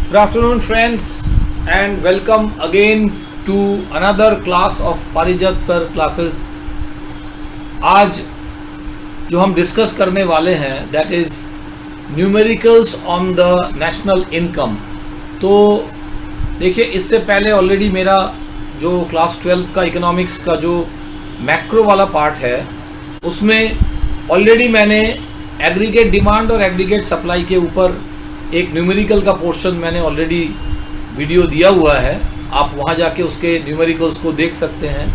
Good afternoon, friends, and welcome again to another class of पारिजात sir classes. आज जो हम डिस्कस करने वाले हैं that is numericals on the national income. तो देखिए, इससे पहले ऑलरेडी मेरा जो क्लास 12 का इकोनॉमिक्स का जो मैक्रो वाला पार्ट है उसमें ऑलरेडी मैंने एग्रीगेट डिमांड और एग्रीगेट सप्लाई के ऊपर एक न्यूमेरिकल का पोर्शन मैंने ऑलरेडी वीडियो दिया हुआ है। आप वहाँ जाके उसके न्यूमेरिकल्स को देख सकते हैं।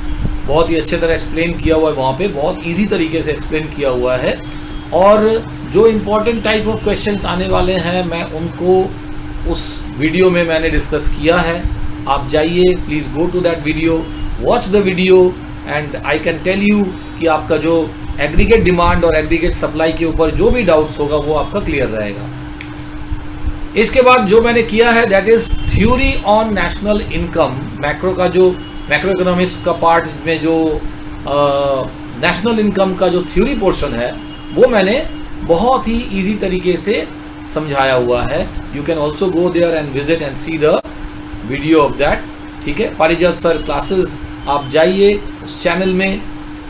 बहुत ही अच्छे तरह एक्सप्लेन किया हुआ है, वहाँ पे बहुत इजी तरीके से एक्सप्लेन किया हुआ है। और जो इम्पोर्टेंट टाइप ऑफ क्वेश्चंस आने वाले हैं मैं उनको उस वीडियो में मैंने डिस्कस किया है। आप जाइए, please go to that video, watch the video and I can tell you कि आपका जो एग्रीगेट डिमांड और एग्रीगेट सप्लाई के ऊपर जो भी डाउट्स होगा वो आपका क्लियर रहेगा। इसके बाद जो मैंने किया है that is theory on national income. Macro का जो मैक्रो इकोनॉमिक्स का पार्ट में जो नेशनल इनकम का जो थ्योरी पोर्शन है वो मैंने बहुत ही इजी तरीके से समझाया हुआ है। You can also go there and visit and see the video of that. ठीक है, पारिजात सर क्लासेस आप जाइए, उस चैनल में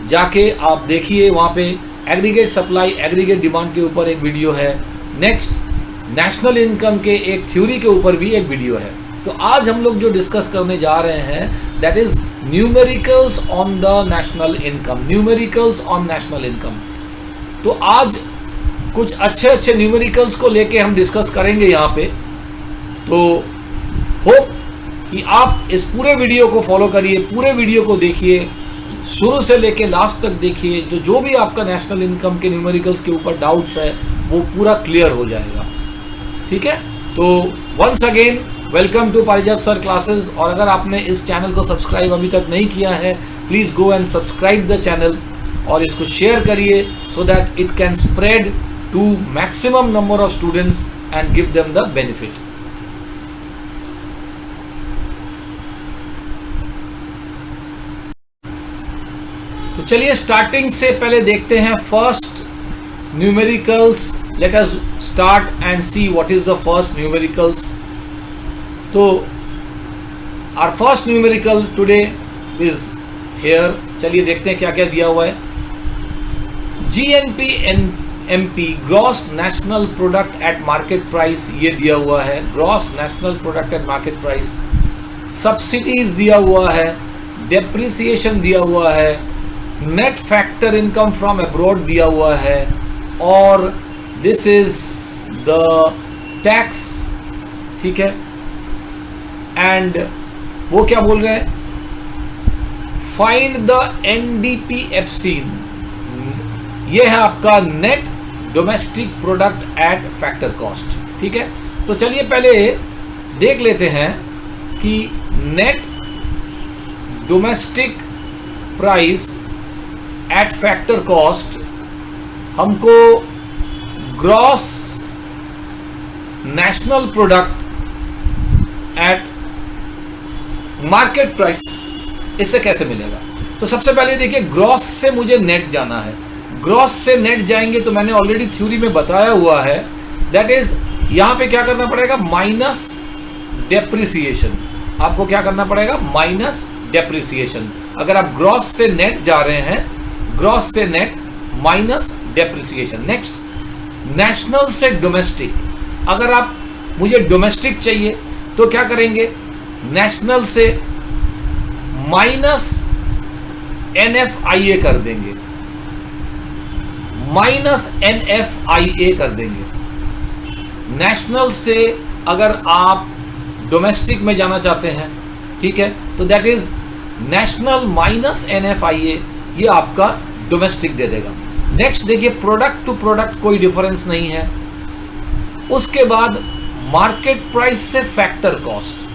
जाके आप देखिए, वहाँ पे एग्रीगेट सप्लाई एग्रीगेट डिमांड के ऊपर एक वीडियो है। नेक्स्ट नेशनल इनकम के एक थ्योरी के ऊपर भी एक वीडियो है। तो आज हम लोग जो डिस्कस करने जा रहे हैं that is numericals on the national income. Numericals on national income. तो आज कुछ अच्छे अच्छे न्यूमेरिकल्स को लेके हम डिस्कस करेंगे यहाँ पे। तो होप कि आप इस पूरे वीडियो को फॉलो करिए, पूरे वीडियो को देखिए, शुरू से लेके लास्ट तक देखिए। जो भी आपका नेशनल इनकम के न्यूमेरिकल्स के ऊपर डाउट्स है वो पूरा क्लियर हो जाएगा। ठीक है, तो वंस अगेन वेलकम टू पारिजात सर क्लासेस। और अगर आपने इस चैनल को सब्सक्राइब अभी तक नहीं किया है, please go and subscribe the channel और इसको शेयर करिए so that it can spread to maximum number of students and give them the benefit. तो चलिए स्टार्टिंग से पहले देखते हैं first numericals. Let us start and see what is the first numericals. तो our first numerical today is here. चलिए देखते हैं क्या क्या दिया हुआ है। GNP gross national product at market price, ये दिया हुआ है, gross national product at market price. Subsidies दिया हुआ है, डेप्रिसिएशन दिया हुआ है, net factor income from abroad दिया हुआ है, और दिस इज द टैक्स। ठीक है, एंड वो क्या बोल रहे हैं, फाइंड द NDPFC, ये है आपका net domestic product at factor cost. ठीक है, तो चलिए पहले देख लेते हैं कि net domestic price at factor cost हमको gross national product at market price इससे कैसे मिलेगा। तो सबसे पहले देखिए, ग्रॉस से मुझे नेट जाना है। ग्रॉस से नेट जाएंगे तो मैंने ऑलरेडी थ्योरी में बताया हुआ है दैट इज यहां पे क्या करना पड़ेगा, माइनस डेप्रिसिएशन। आपको क्या करना पड़ेगा, माइनस डेप्रिसिएशन। अगर आप ग्रॉस से नेट जा रहे हैं, ग्रॉस से net minus depreciation. Next, national से डोमेस्टिक। अगर आप मुझे डोमेस्टिक चाहिए तो क्या करेंगे, नेशनल से माइनस NFIA कर देंगे, माइनस NFIA कर देंगे। नेशनल से अगर आप डोमेस्टिक में जाना चाहते हैं, ठीक है, तो that is national minus NFIA, ये आपका डोमेस्टिक दे देगा। नेक्स्ट देखिए, प्रोडक्ट टू प्रोडक्ट कोई डिफरेंस नहीं है। उसके बाद मार्केट प्राइस से फैक्टर कॉस्ट,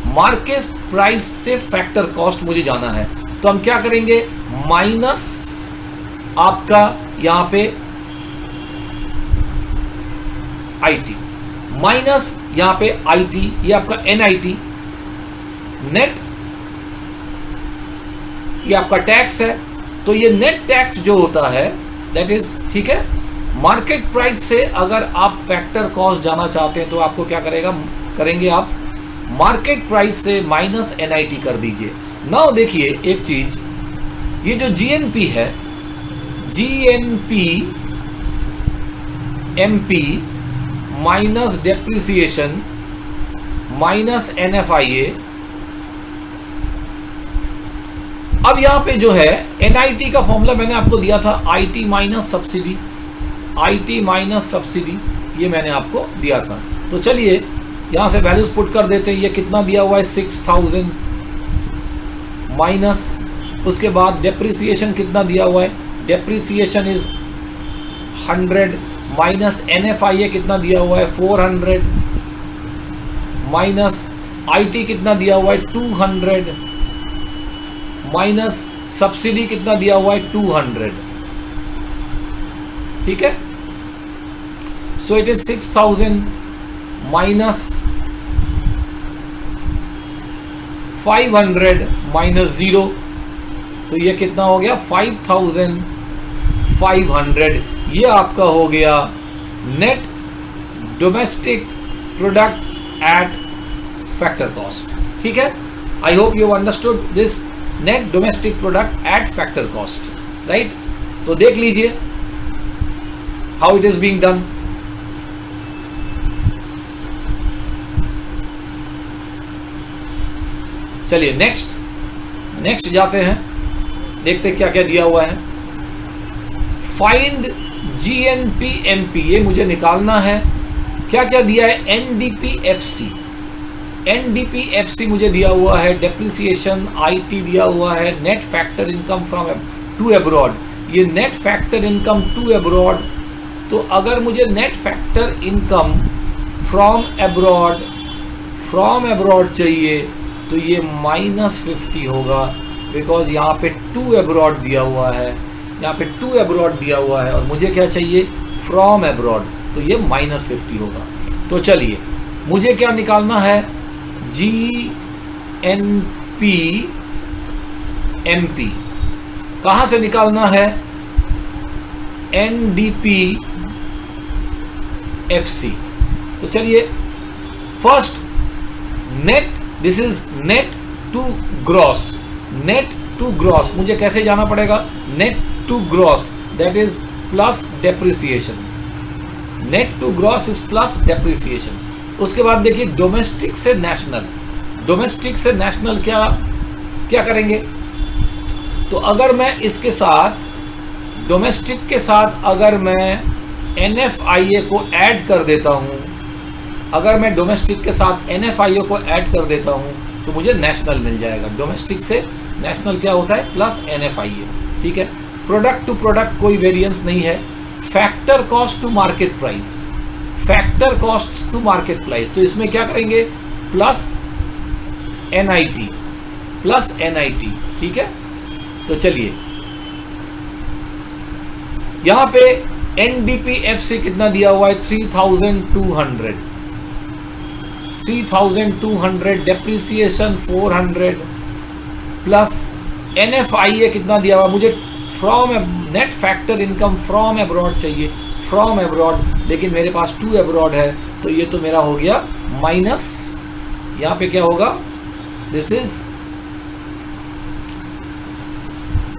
मार्केट प्राइस से फैक्टर कॉस्ट मुझे जाना है, तो हम क्या करेंगे, माइनस आपका यहां पे IT, माइनस यहां पे IT, ये आपका NIT, नेट ये आपका टैक्स है। तो ये नेट टैक्स जो होता है दैट इज, ठीक है, मार्केट प्राइस से अगर आप फैक्टर कॉस्ट जाना चाहते हैं तो आपको क्या करेंगे आप, मार्केट प्राइस से माइनस एनआईटी कर दीजिए। नाउ देखिए एक चीज, ये जो जीएनपी है, GNP MP minus depreciation minus NFIA, अब यहां पे जो है एनआईटी का फॉर्मूला मैंने आपको दिया था, IT minus subsidy, IT minus subsidy, ये मैंने आपको दिया था। तो चलिए यहां से वैल्यूज पुट कर देते हैं। ये कितना दिया हुआ है 6000 माइनस, उसके बाद डेप्रिसिएशन कितना दिया हुआ है, डेप्रिसिएशन इज 100 माइनस एनएफआईए कितना दिया हुआ है 400 माइनस आईटी कितना दिया हुआ है 200 माइनस सब्सिडी कितना दिया हुआ है 200। ठीक है, so it is 6000 minus 500 minus 0, तो ये कितना हो गया 5500। ये आपका हो गया net domestic product at factor cost. ठीक है, आई hope you understood this net domestic product at factor cost, right. तो देख लीजिए how it is being done. चलिए नेक्स्ट जाते हैं, देखते क्या क्या दिया हुआ है। फाइंड जीएनपी एमपी, ये मुझे निकालना है। क्या क्या दिया है, एनडीपीएफसी, एनडीपीएफसी मुझे दिया हुआ है, डेप्रिसिएशन आईटी दिया हुआ है, net factor income from to abroad, ये net factor income to abroad. तो अगर मुझे net factor income from abroad चाहिए तो ये -50 होगा, बिकॉज यहाँ पे टू अब्रॉड दिया हुआ है, यहाँ पे टू अब्रॉड दिया हुआ है और मुझे क्या चाहिए फ्रॉम अब्रॉड, तो ये -50 होगा। तो चलिए मुझे क्या निकालना है, जीएनपी एमपी, कहाँ से निकालना है, एनडीपीएफसी। तो चलिए first net, this is net to gross, net to gross मुझे कैसे जाना पड़ेगा, net to gross that is plus depreciation, net to gross is plus depreciation. उसके बाद देखिए डोमेस्टिक से नेशनल, डोमेस्टिक से नेशनल क्या क्या करेंगे, तो अगर मैं इसके साथ डोमेस्टिक के साथ अगर मैं एनएफआईए को ऐड कर देता हूं, अगर मैं डोमेस्टिक के साथ एनएफआईए को ऐड कर देता हूं तो मुझे नेशनल मिल जाएगा। डोमेस्टिक से नेशनल क्या होता है, प्लस एनएफआईए। ठीक है, प्रोडक्ट टू प्रोडक्ट कोई वेरिएंस नहीं है। Factor cost to market price, factor cost to market price, तो इसमें क्या करेंगे, प्लस एनआईटी, प्लस एनआईटी। ठीक है, तो चलिए यहां पे एनडीपीएफसी कितना दिया हुआ है 3200, 3200, डेप्रिसिएशन 400 प्लस एनएफआईए कितना दिया हुआ, मुझे from net factor income from abroad चाहिए, फ्रॉम अब्रॉड, लेकिन मेरे पास टू अब्रॉड है, तो ये तो मेरा हो गया माइनस, यहाँ पे क्या होगा, दिस इज,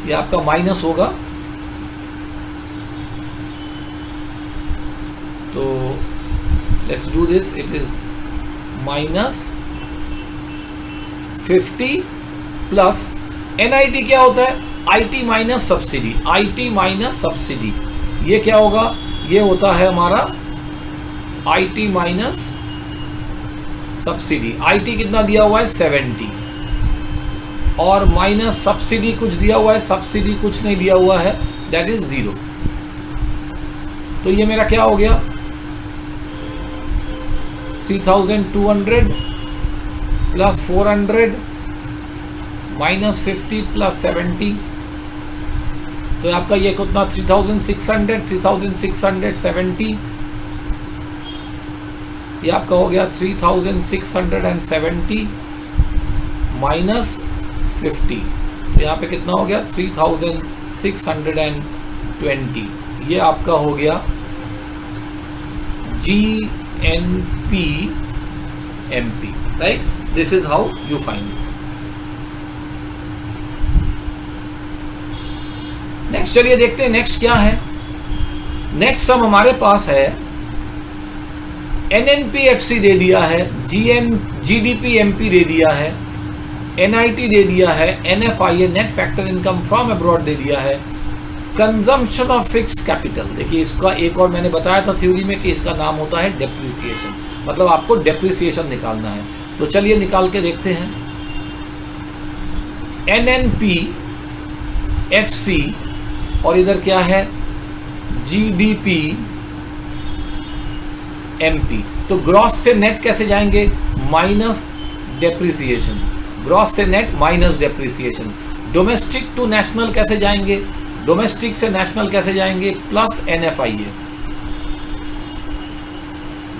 ये आपका माइनस होगा। तो let's do this, it is -50 plus NIT क्या होता है, IT minus subsidy, IT minus subsidy, ये क्या होगा, ये होता है हमारा आईटी माइनस सब्सिडी। आईटी कितना दिया हुआ है 70 और माइनस सब्सिडी कुछ दिया हुआ है, सब्सिडी कुछ नहीं दिया हुआ है, दैट इज 0। तो ये मेरा क्या हो गया 3200 प्लस 400 माइनस 50 प्लस 70, तो आपका ये कितना 3600, 3670, ये आपका हो गया 3670 माइनस 50, तो यहाँ पे कितना हो गया 3620, ये आपका हो गया GNP MP, right? This is how you find it. Next चलिए देखते हैं नेक्स्ट क्या है। नेक्स्ट सम हमारे पास है NNPFC दे दिया है, GDP-MP दे दिया है, NIT दे दिया है, NFIA net factor income from abroad दे दिया है, कंजम्पशन ऑफ फिक्स्ड कैपिटल। देखिए इसका एक और मैंने बताया था थ्योरी में कि इसका नाम होता है डेप्रिसिएशन, मतलब आपको डेप्रिसिएशन निकालना है। तो चलिए निकाल के देखते हैं। NNPFC और इधर क्या है GDP-MP। तो ग्रॉस से नेट कैसे जाएंगे? माइनस डेप्रिसिएशन, ग्रॉस से net minus depreciation. Domestic to national कैसे जाएंगे? डोमेस्टिक से नेशनल कैसे जाएंगे? Plus NFIA।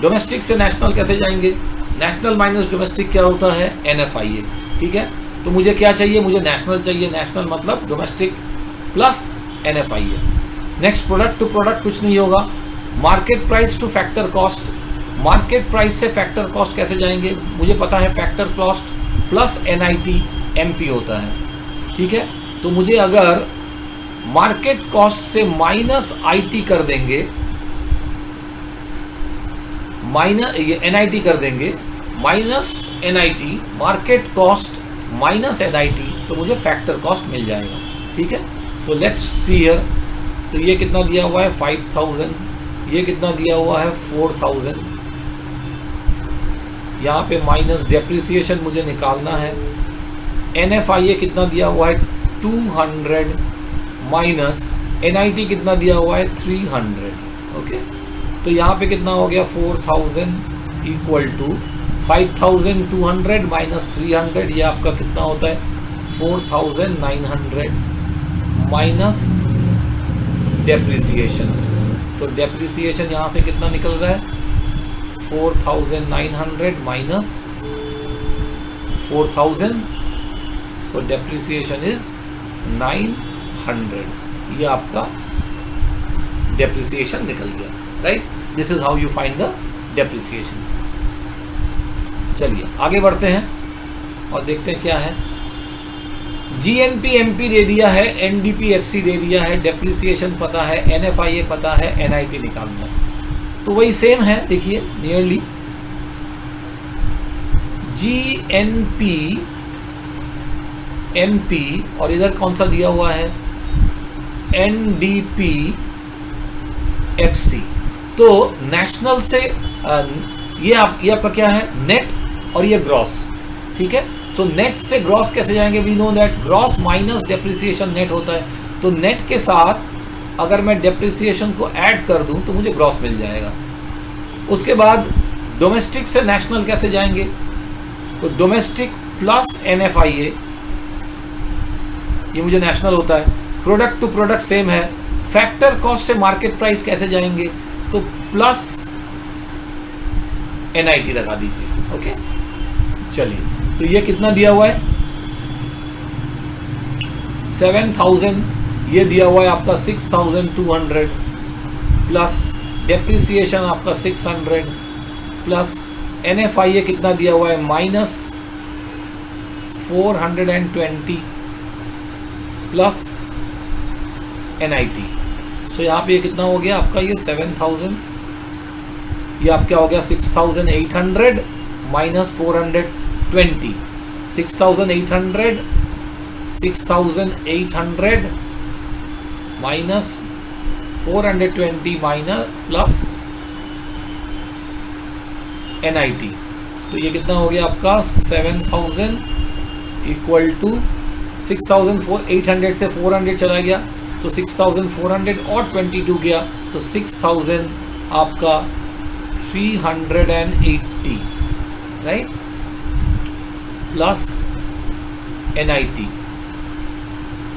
डोमेस्टिक से नेशनल कैसे जाएंगे? नेशनल माइनस डोमेस्टिक क्या होता है? NFIA। ठीक है, तो मुझे क्या चाहिए? मुझे नेशनल चाहिए। नेशनल मतलब domestic plus NFIA। Next product to product कुछ नहीं होगा। Market price to factor cost, market price से फैक्टर कॉस्ट कैसे जाएंगे? मुझे पता है factor cost plus NIT MP होता है। ठीक है, तो मुझे अगर मार्केट कॉस्ट से माइनस IT कर देंगे, माइनस ये NIT कर देंगे, minus NIT, market cost minus NIT, तो मुझे फैक्टर कॉस्ट मिल जाएगा। ठीक है, तो लेट्स सी हियर। तो ये कितना दिया हुआ है? 5000। ये कितना दिया हुआ है? 4000। यहाँ पे माइनस डेप्रिसिएशन मुझे निकालना है। NFIA कितना दिया हुआ है? 200 माइनस NIT कितना दिया हुआ है? 300। ओके, तो यहाँ पे कितना हो गया? 4000 इक्वल टू 5200 माइनस 300, ये आपका कितना होता है? 4900 माइनस डेप्रिसिएशन। तो डेप्रिसिएशन यहाँ से कितना निकल रहा है? 4900 माइनस 4000, सो डेप्रिसिएशन इज 900। ये आपका डेप्रिसिएशन निकल गया, right? This is how you find the depreciation. चलिए आगे बढ़ते हैं और देखते हैं क्या है। GNP-MP दे दिया है, NDP-FC दे दिया है, डेप्रिसिएशन पता है, NFIA पता है, NIT निकालना है। तो वही सेम है, देखिए नियरली। GNP-MP और इधर कौन सा दिया हुआ है? NDP-FC। तो नेशनल से ये आपका क्या है? नेट, और ये ग्रॉस। ठीक है, सो नेट से ग्रॉस कैसे जाएंगे? We know that gross minus depreciation net होता है। तो नेट के साथ अगर मैं डेप्रिसिएशन को ऐड कर दूं तो मुझे ग्रॉस मिल जाएगा। उसके बाद डोमेस्टिक से नेशनल कैसे जाएंगे? तो डोमेस्टिक प्लस NFIA, ये मुझे नेशनल होता है। प्रोडक्ट टू प्रोडक्ट सेम है। फैक्टर कॉस्ट से मार्केट प्राइस कैसे जाएंगे? तो प्लस NIT लगा दीजिए। ओके, चलिए, तो ये कितना दिया हुआ है? 7000। ये दिया हुआ है आपका 6200 प्लस डेप्रिसिएशन आपका 600 प्लस NFIA कितना दिया हुआ है? Minus 420 plus NIT। सो यहाँ पे ये कितना हो गया आपका? ये 7000, ये आप क्या हो गया? 6800 minus 420, 6800 minus 420 minus plus NIT। तो ये कितना हो गया आपका? 7000 इक्वल टू 6800 से 400 चला गया, तो 6400 और 22 गया, तो 6000 आपका 380, राइट, प्लस NIT।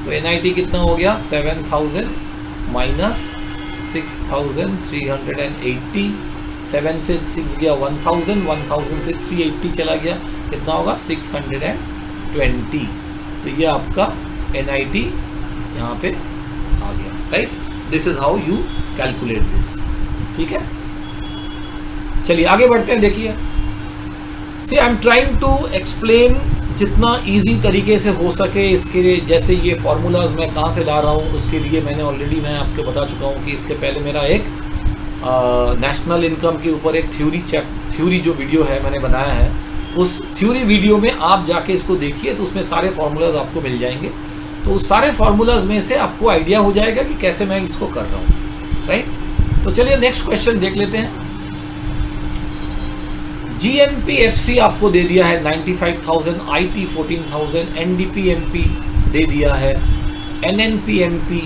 तो NIT कितना हो गया? 7000 माइनस 6380, 7 से 6 गया 1000, 1000 से 380 चला गया, कितना होगा? 620। तो ये आपका NIT यहाँ पे आ गया, right? This is how you calculate this. ठीक है, चलिए आगे बढ़ते हैं। देखिए see I am trying to explain जितना इजी तरीके से हो सके इसके लिए। जैसे ये फार्मूलाज मैं कहाँ से ला रहा हूँ उसके लिए मैं आपको बता चुका हूँ कि इसके पहले मेरा एक नेशनल इनकम के ऊपर एक थ्योरी जो वीडियो है मैंने बनाया है, उस थ्योरी वीडियो में आप जाके इसको देखिए तो उसमें सारे फार्मूलाज आपको मिल जाएंगे। तो उस सारे फार्मूलाज में से आपको आइडिया हो जाएगा कि कैसे मैं इसको कर रहा हूँ, राइट। तो चलिए नेक्स्ट क्वेश्चन देख लेते हैं। GNPFC आपको दे दिया है 95,000, IT 14,000, NDPMP दे दिया है, NNPMP,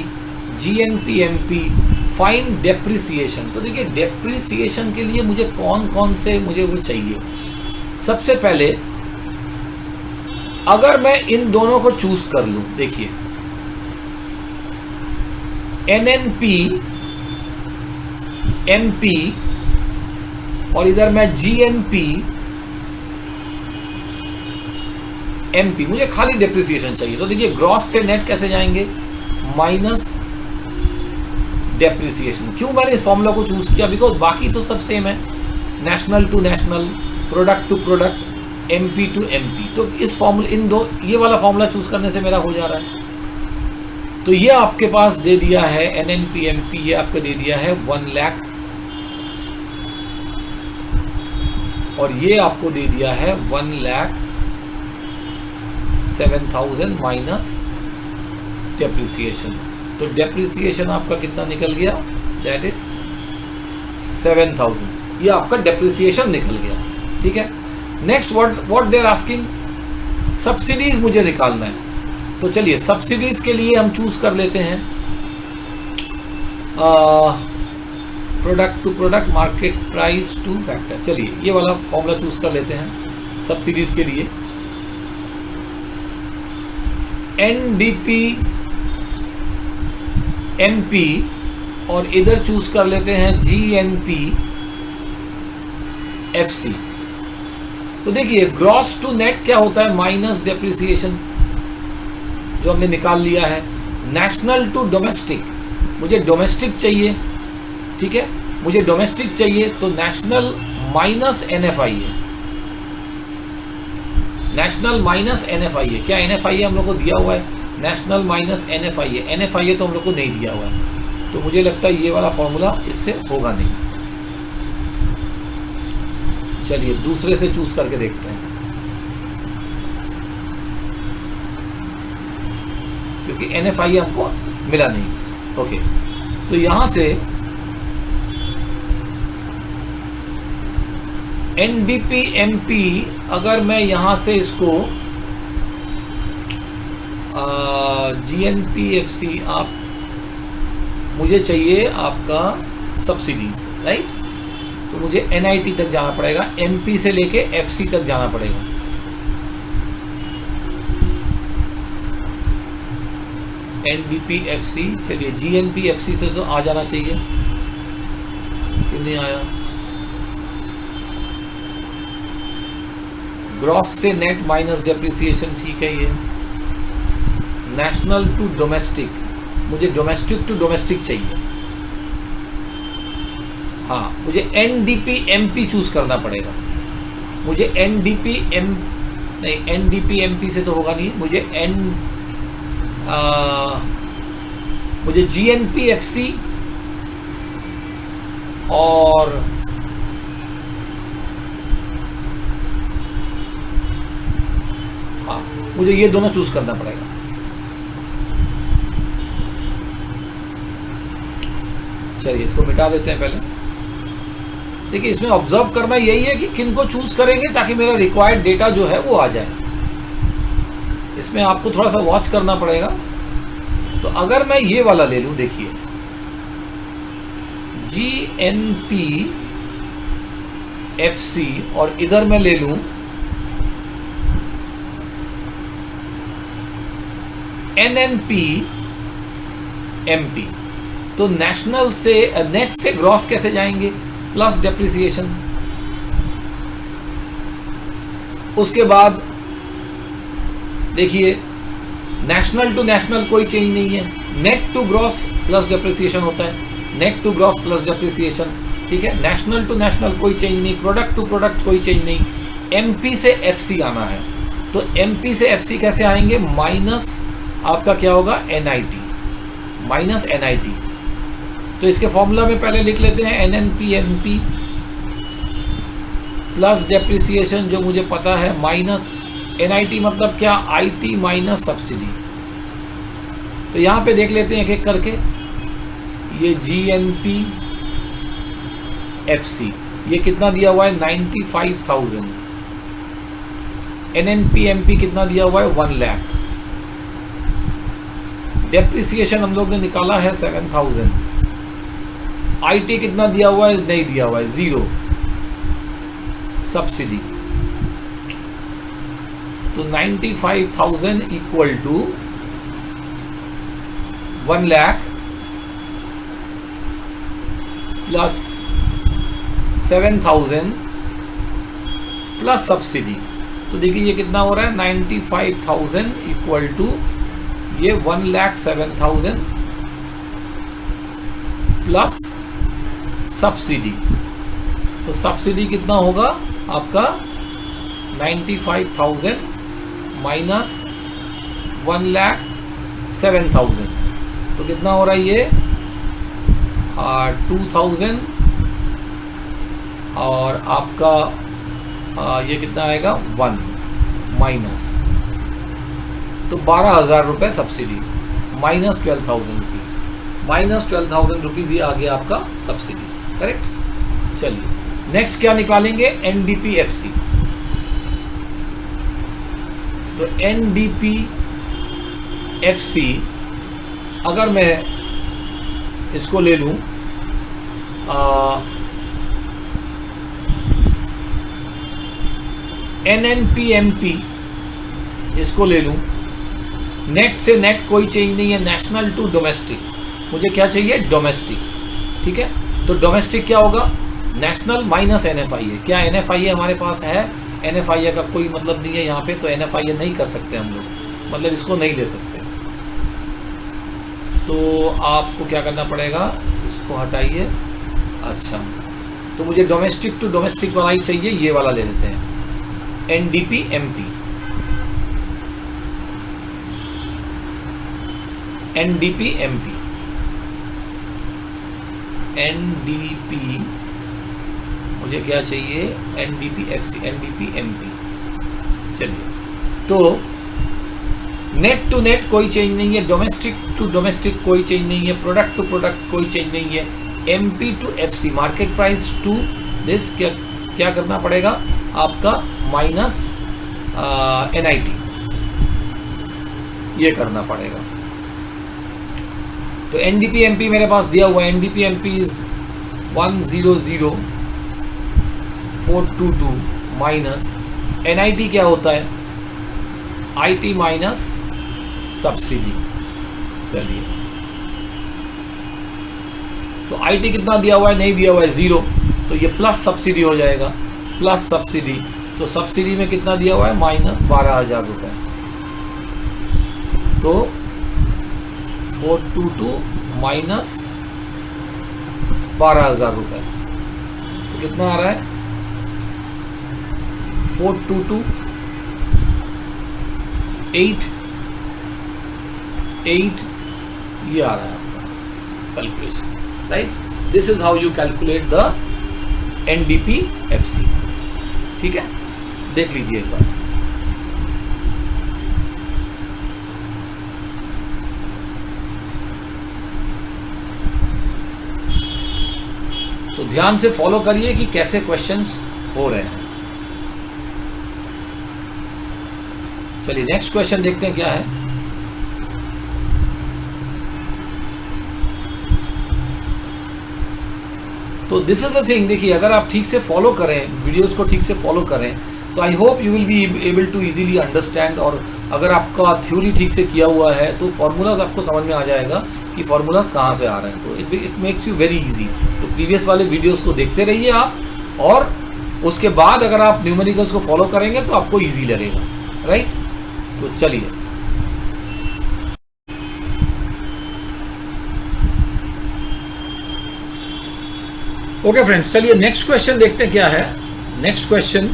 GNPMP, फाइन डेप्रिसिएशन। तो देखिए डेप्रिसिएशन के लिए मुझे कौन से मुझे वो चाहिए। सबसे पहले अगर मैं इन दोनों को चूज कर लूं, देखिए NNP MP और इधर मैं GNP MP, मुझे खाली डेप्रिसिएशन चाहिए। तो देखिए ग्रॉस से नेट कैसे जाएंगे, माइनस डेप्रिसिएशन। क्यों मैंने इस फॉर्मूला को चूज किया, बिकॉज बाकी तो सब सेम है, national to national, product to product, MP to MP। तो इस फॉर्मूला ये वाला फॉर्मूला चूज करने से मेरा हो जा रहा है। तो ये आपके पास दे दिया है NNPMP, ये आपको दे दिया है 1 लाख, और ये आपको दे दिया है 1,07,000 माइनस डेप्रिसिएशन। तो डेप्रिसिएशन आपका कितना निकल गया, दैट इज 7,000। ये आपका डेप्रिसिएशन निकल गया, ठीक है। Next what they are asking, subsidies मुझे निकालना है। तो चलिए सब्सिडीज के लिए हम चूज कर लेते हैं product to product, market price to factor. चलिए ये वाला फॉर्मूला चूज कर लेते हैं सब्सिडीज के लिए। NDP MP और इधर चूज कर लेते हैं GNP FC। तो देखिए ग्रॉस टू नेट क्या होता है, माइनस डेप्रिसिएशन जो हमने निकाल लिया है। नेशनल टू डोमेस्टिक, मुझे डोमेस्टिक चाहिए, ठीक है, मुझे डोमेस्टिक चाहिए, तो नेशनल माइनस NFI है, नेशनल माइनस NFI है। क्या NFI है हम लोग को दिया हुआ है, नेशनल माइनस NFI है, NFI है तो हम लोग को नहीं दिया हुआ है। तो मुझे लगता है ये वाला फॉर्मूला इससे होगा नहीं। चलिए दूसरे से चूज करके देखते हैं, क्योंकि NFI हमको मिला नहीं। ओके, तो यहां से NDP MP, अगर मैं यहां से इसको GNP FC, आप मुझे चाहिए आपका सब्सिडीज, राइट। तो मुझे NIT तक जाना पड़ेगा, MP से लेके FC तक जाना पड़ेगा। NDP FC, चलिए GNP FC तो आ जाना चाहिए, क्यों नहीं आया। ग्रॉस से नेट माइनस डेप्रिसिएशन, ठीक है। ये नेशनल टू डोमेस्टिक, मुझे डोमेस्टिक टू डोमेस्टिक चाहिए। हाँ, मुझे NDP MP चूज करना पड़ेगा। मुझे NDP MP से तो होगा नहीं, मुझे GNP FC और हाँ, मुझे ये दोनों चूज करना पड़ेगा। चलिए इसको मिटा देते हैं पहले। देखिए इसमें ऑब्जर्व करना यही है कि किन को चूज करेंगे ताकि मेरा रिक्वायर्ड डेटा जो है वो आ जाए। इसमें आपको थोड़ा सा वॉच करना पड़ेगा। तो अगर मैं ये वाला ले लूं, देखिए GNP FC और इधर मैं ले लूं NNP MP, तो नेशनल से नेट से ग्रॉस कैसे जाएंगे, प्लस डेप्रिसिएशन। उसके बाद देखिए नेशनल टू नेशनल कोई चेंज नहीं है, net to gross plus depreciation होता है, net to gross plus depreciation, ठीक है। नेशनल टू नेशनल कोई चेंज नहीं, प्रोडक्ट टू प्रोडक्ट कोई चेंज नहीं, MP से FC आना है, तो MP से FC कैसे आएंगे, माइनस आपका क्या होगा NIT, माइनस NIT। तो इसके फॉर्मूला में पहले लिख लेते हैं NNP MP प्लस डेप्रिसिएशन जो मुझे पता है, माइनस NIT मतलब क्या, IT माइनस सब्सिडी। तो यहाँ पे देख लेते हैं एक एक करके, ये GNP FC ये कितना दिया हुआ है 95,000, NNP MP कितना दिया हुआ है 1 लाख, डेप्रिसिएशन हम लोग ने निकाला है 7,000, IT कितना दिया हुआ है, नहीं दिया हुआ है 0, सब्सिडी। तो 95,000 equal to 1 lakh plus 7,000 plus subsidy. तो देखिए ये कितना हो रहा है 95,000 इक्वल टू ये 1,07,000 प्लस सब्सिडी। तो सब्सिडी कितना होगा आपका 95,000 माइनस 1,07,000, तो कितना हो रहा है ये 2,000 और आपका ये कितना आएगा 1 माइनस, तो 12,000 रुपये subsidy, minus 12,000 rupees, minus 12,000 rupees ये आ गया आपका सब्सिडी, करेक्ट। चलिए नेक्स्ट क्या निकालेंगे, NDP FC। तो NDP FC अगर मैं इसको ले लूँ NNP MP इसको ले लूँ, नेट से नेट कोई चेंज नहीं है, नेशनल टू डोमेस्टिक, मुझे क्या चाहिए डोमेस्टिक, ठीक है। तो डोमेस्टिक क्या होगा, नेशनल माइनस NFIA, क्या NFIA हमारे पास है, NFIA का कोई मतलब नहीं है यहाँ पे, तो NFIA नहीं कर सकते हम लोग, मतलब इसको नहीं ले सकते। तो आपको क्या करना पड़ेगा, इसको हटाइए, अच्छा तो मुझे डोमेस्टिक टू डोमेस्टिक वाला ही चाहिए, ये वाला ले लेते हैं NDP MP, NDP MP, NDP मुझे क्या चाहिए NDP FC, NDP MP। चलिए तो नेट टू नेट कोई चेंज नहीं है, डोमेस्टिक टू डोमेस्टिक कोई चेंज नहीं है, प्रोडक्ट टू प्रोडक्ट कोई चेंज नहीं है, MP to FC, market price to this क्या करना पड़ेगा आपका माइनस NIT, ये करना पड़ेगा। तो NDP MP मेरे पास दिया हुआ है, NDP MP is 100,422 minus NIT क्या होता है IT माइनस सब्सिडी। चलिए तो IT कितना दिया हुआ है, नहीं दिया हुआ है 0, तो ये प्लस सब्सिडी हो जाएगा, प्लस सब्सिडी, तो सब्सिडी में कितना दिया हुआ है माइनस 12,000 रुपये, तो 422 माइनस 12,000 रुपये, तो कितना आ रहा है 422 8 ये आ रहा है आपका calculation, right. This is how you calculate the NDP FC, ठीक है, देख लीजिए एक बार। तो ध्यान से फॉलो करिए कि कैसे क्वेश्चंस हो रहे हैं। चलिए नेक्स्ट क्वेश्चन देखते हैं क्या है। तो दिस इज द थिंग, देखिए अगर आप ठीक से फॉलो करें, वीडियोस को ठीक से फॉलो करें, तो I hope you will be able to easily understand. और अगर आपका थ्योरी ठीक से किया हुआ है तो फार्मूलाज आपको समझ में आ जाएगा कि फार्मूलाज कहाँ से आ रहे हैं, तो it makes you very easy. तो प्रीवियस वाले वीडियोस को देखते रहिए आप, और उसके बाद अगर आप न्यूमेरिकल्स को फॉलो करेंगे तो आपको ईजी लगेगा, राइट। तो चलिए ओके फ्रेंड्स, चलिए नेक्स्ट क्वेश्चन देखते हैं क्या है। नेक्स्ट क्वेश्चन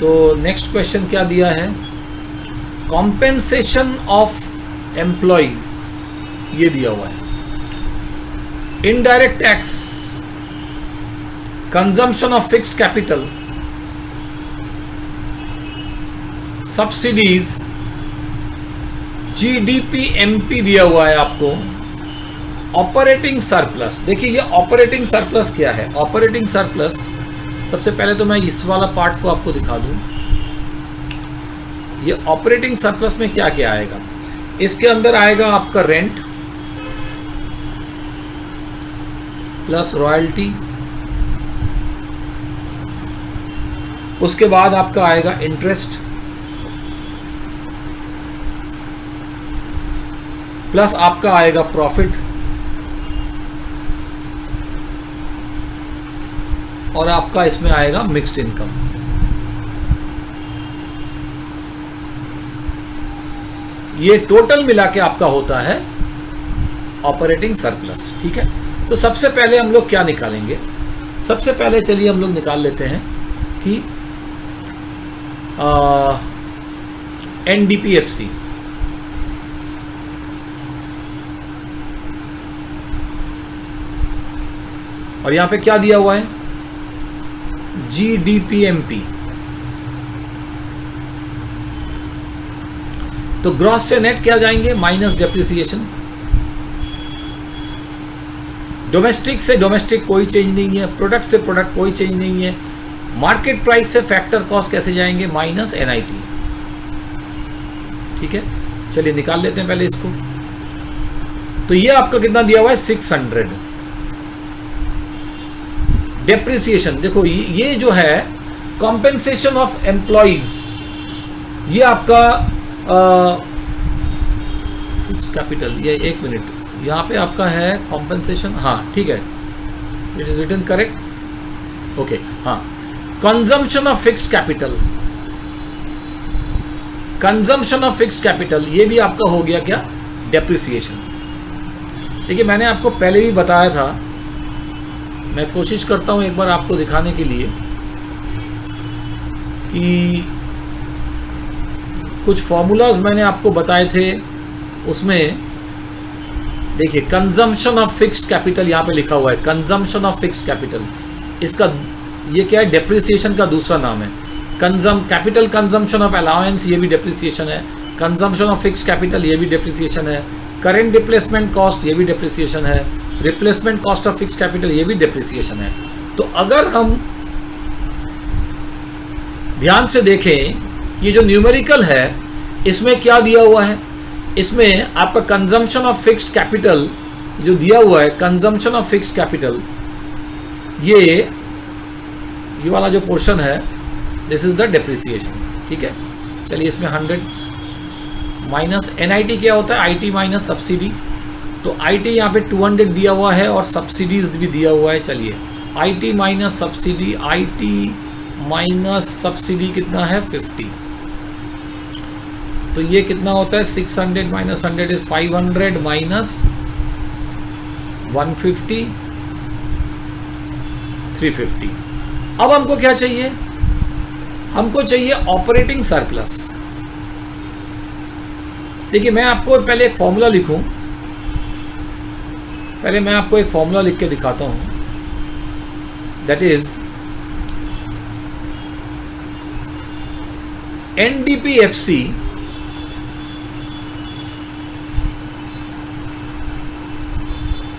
तो नेक्स्ट क्वेश्चन क्या दिया है, कॉम्पेंसेशन ऑफ एम्प्लॉइज ये दिया हुआ है, indirect tax, consumption of fixed capital, subsidies, GDP MP दिया हुआ है आपको, ऑपरेटिंग सरप्लस। देखिए ये ऑपरेटिंग सरप्लस क्या है, ऑपरेटिंग सरप्लस सबसे पहले तो मैं इस वाला पार्ट को आपको दिखा दूं। ये ऑपरेटिंग सरप्लस में क्या क्या आएगा, इसके अंदर आएगा आपका रेंट प्लस रॉयल्टी, उसके बाद आपका आएगा इंटरेस्ट प्लस आपका आएगा प्रॉफिट और आपका इसमें आएगा मिक्स्ड इनकम। ये टोटल मिला के आपका होता है ऑपरेटिंग सरप्लस। ठीक है, तो सबसे पहले हम लोग क्या निकालेंगे, सबसे पहले चलिए हम लोग निकाल लेते हैं कि एनडीपीएफसी, और यहां पे क्या दिया हुआ है, जीडीपीएमपी। तो ग्रॉस से नेट क्या जाएंगे, माइनस डेप्रिसिएशन। डोमेस्टिक से डोमेस्टिक कोई चेंज नहीं है, प्रोडक्ट से प्रोडक्ट कोई चेंज नहीं है, मार्केट प्राइस से फैक्टर कॉस्ट कैसे जाएंगे, माइनस एनआईटी। ठीक है, चलिए निकाल लेते हैं पहले इसको। तो ये आपका कितना दिया हुआ है, 600। डेप्रिसिएशन देखो, ये जो है कॉम्पेंसेशन ऑफ एम्प्लॉइज, ये आपका कैपिटल, ये 1 मिनट, यहाँ पे आपका है कॉम्पेंसेशन, हाँ ठीक है, it is written correct, okay. हाँ, consumption of fixed capital, consumption of fixed capital ये भी आपका हो गया क्या, डेप्रिसिएशन। देखिए मैंने आपको पहले भी बताया था, मैं कोशिश करता हूं एक बार आपको दिखाने के लिए कि कुछ फॉर्मूलाज मैंने आपको बताए थे, उसमें देखिए कंजम्पशन ऑफ फिक्स्ड कैपिटल यहाँ पे लिखा हुआ है, कंजम्पशन ऑफ फिक्स्ड कैपिटल, इसका ये क्या है, डेप्रिसिएशन का दूसरा नाम है। कैपिटल कंजम्पशन ऑफ अलाउंस ये भी डेप्रिसिएशन है, कंजम्पशन ऑफ फिक्स्ड कैपिटल ये भी डेप्रिसिएशन है, करेंट रिप्लेसमेंट कॉस्ट ये भी डेप्रिसिएशन है, replacement cost of fixed capital ये भी डेप्रिसिएशन है। तो अगर हम ध्यान से देखें, ये जो न्यूमेरिकल है इसमें क्या दिया हुआ है, इसमें आपका कंजम्पशन ऑफ फिक्स्ड कैपिटल जो दिया हुआ है, कंजम्पशन ऑफ फिक्स्ड कैपिटल, ये वाला जो पोर्शन है, दिस इज द डेप्रिसिएशन। ठीक है, चलिए इसमें 100 माइनस एनआईटी क्या होता है, आईटी माइनस सब्सिडी। तो आईटी यहाँ पे 200 दिया हुआ है और सब्सिडीज भी दिया हुआ है। चलिए IT minus subsidy, IT minus subsidy कितना है, 50। तो ये कितना होता है, 600 माइनस 100 इज 500 माइनस 150, 350। अब हमको क्या चाहिए, हमको चाहिए ऑपरेटिंग सरप्लस। देखिए मैं आपको पहले एक फॉर्मूला लिखूं, पहले मैं आपको एक फॉर्मूला लिख के दिखाता हूं, दैट इज एनडीपीएफसी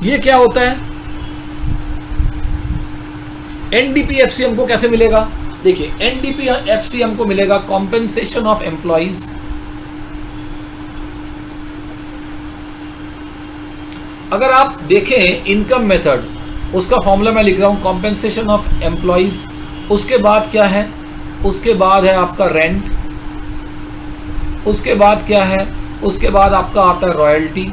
ये क्या होता है, एनडीपीएफसी हमको कैसे मिलेगा, देखिए एनडीपीएफसी हमको मिलेगा कॉम्पेंसेशन ऑफ एम्प्लॉइज, अगर आप देखें इनकम मेथड, उसका फॉर्मूला मैं लिख रहा हूं, कॉम्पेंसेशन ऑफ एम्प्लॉइज, उसके बाद क्या है, उसके बाद है आपका रेंट, उसके बाद क्या है, उसके बाद आपका आता है रॉयल्टी,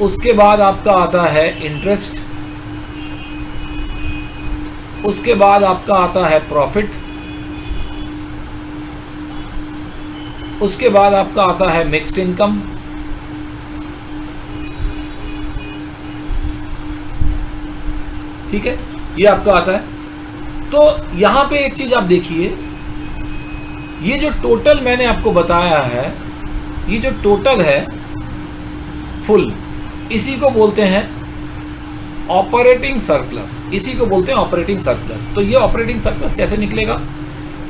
उसके बाद आपका आता है इंटरेस्ट, उसके बाद आपका आता है प्रॉफिट, उसके बाद आपका आता है मिक्स्ड इनकम, ठीक है, ये आपका आता है। तो यहां पे एक चीज आप देखिए, ये जो टोटल मैंने आपको बताया है, ये जो टोटल है फुल, इसी को बोलते हैं ऑपरेटिंग सरप्लस, इसी को बोलते हैं ऑपरेटिंग सरप्लस। तो ये ऑपरेटिंग सरप्लस कैसे निकलेगा?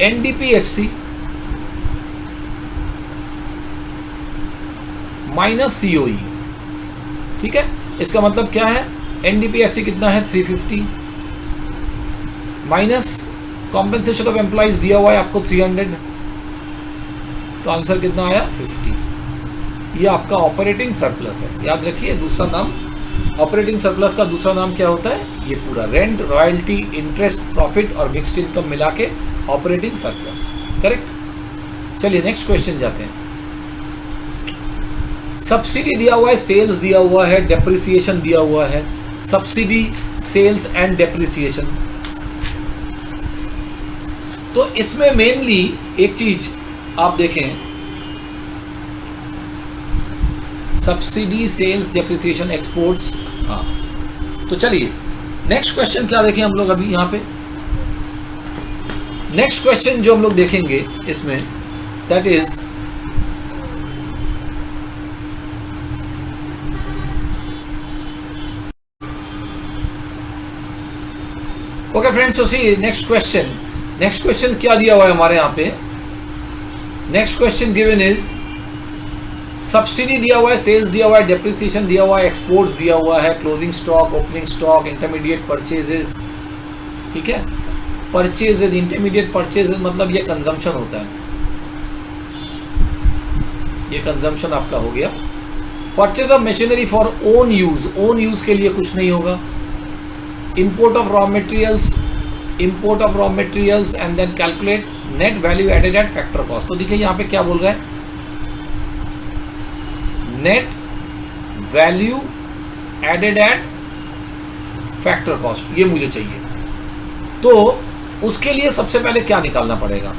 एनडीपीएफसी माइनस सीओई, ठीक है। इसका मतलब क्या है? एनडीपीएफसी कितना है? 350 माइनस कॉम्पेंसेशन ऑफ एम्प्लॉइज दिया हुआ है आपको 300, तो आंसर कितना आया? 50। ये आपका ऑपरेटिंग सरप्लस है, याद रखिए। दूसरा नाम ऑपरेटिंग सरप्लस का दूसरा नाम क्या होता है? ये पूरा रेंट, रॉयल्टी, इंटरेस्ट, प्रॉफिट और मिक्स्ड इनकम मिला के ऑपरेटिंग सरप्लस, करेक्ट। चलिए नेक्स्ट क्वेश्चन जाते हैं। सब्सिडी दिया हुआ है, सेल्स दिया हुआ है, डेप्रिसिएशन दिया हुआ है। Subsidy, sales and depreciation. तो इसमें मेनली एक चीज आप देखें, सब्सिडी, सेल्स, डेप्रिसिएशन, एक्सपोर्ट्स। हाँ, तो चलिए नेक्स्ट क्वेश्चन क्या देखें हम लोग अभी यहां पे। नेक्स्ट क्वेश्चन जो हम लोग देखेंगे इसमें, दैट इज ओके फ्रेंड्स, तो सी नेक्स्ट क्वेश्चन। नेक्स्ट क्वेश्चन क्या दिया हुआ है हमारे यहाँ पे? Next question given is subsidy दिया हुआ है, सेल्स दिया हुआ है, डेप्रिसिएशन दिया हुआ है, एक्सपोर्ट्स दिया हुआ है, closing stock, opening stock, intermediate purchases, ठीक है। परचेजेस, इंटरमीडिएट परचेजेस मतलब ये कंजम्पशन होता है, ये कंजम्पशन आपका हो गया। Purchase of machinery for own use, own use के लिए कुछ नहीं होगा। import of raw materials, import of raw materials and then calculate net value added at factor cost। तो देखिए यहाँ पे क्या बोल रहा है? net value added at factor cost, ये मुझे चाहिए। तो उसके लिए सबसे पहले क्या निकालना पड़ेगा?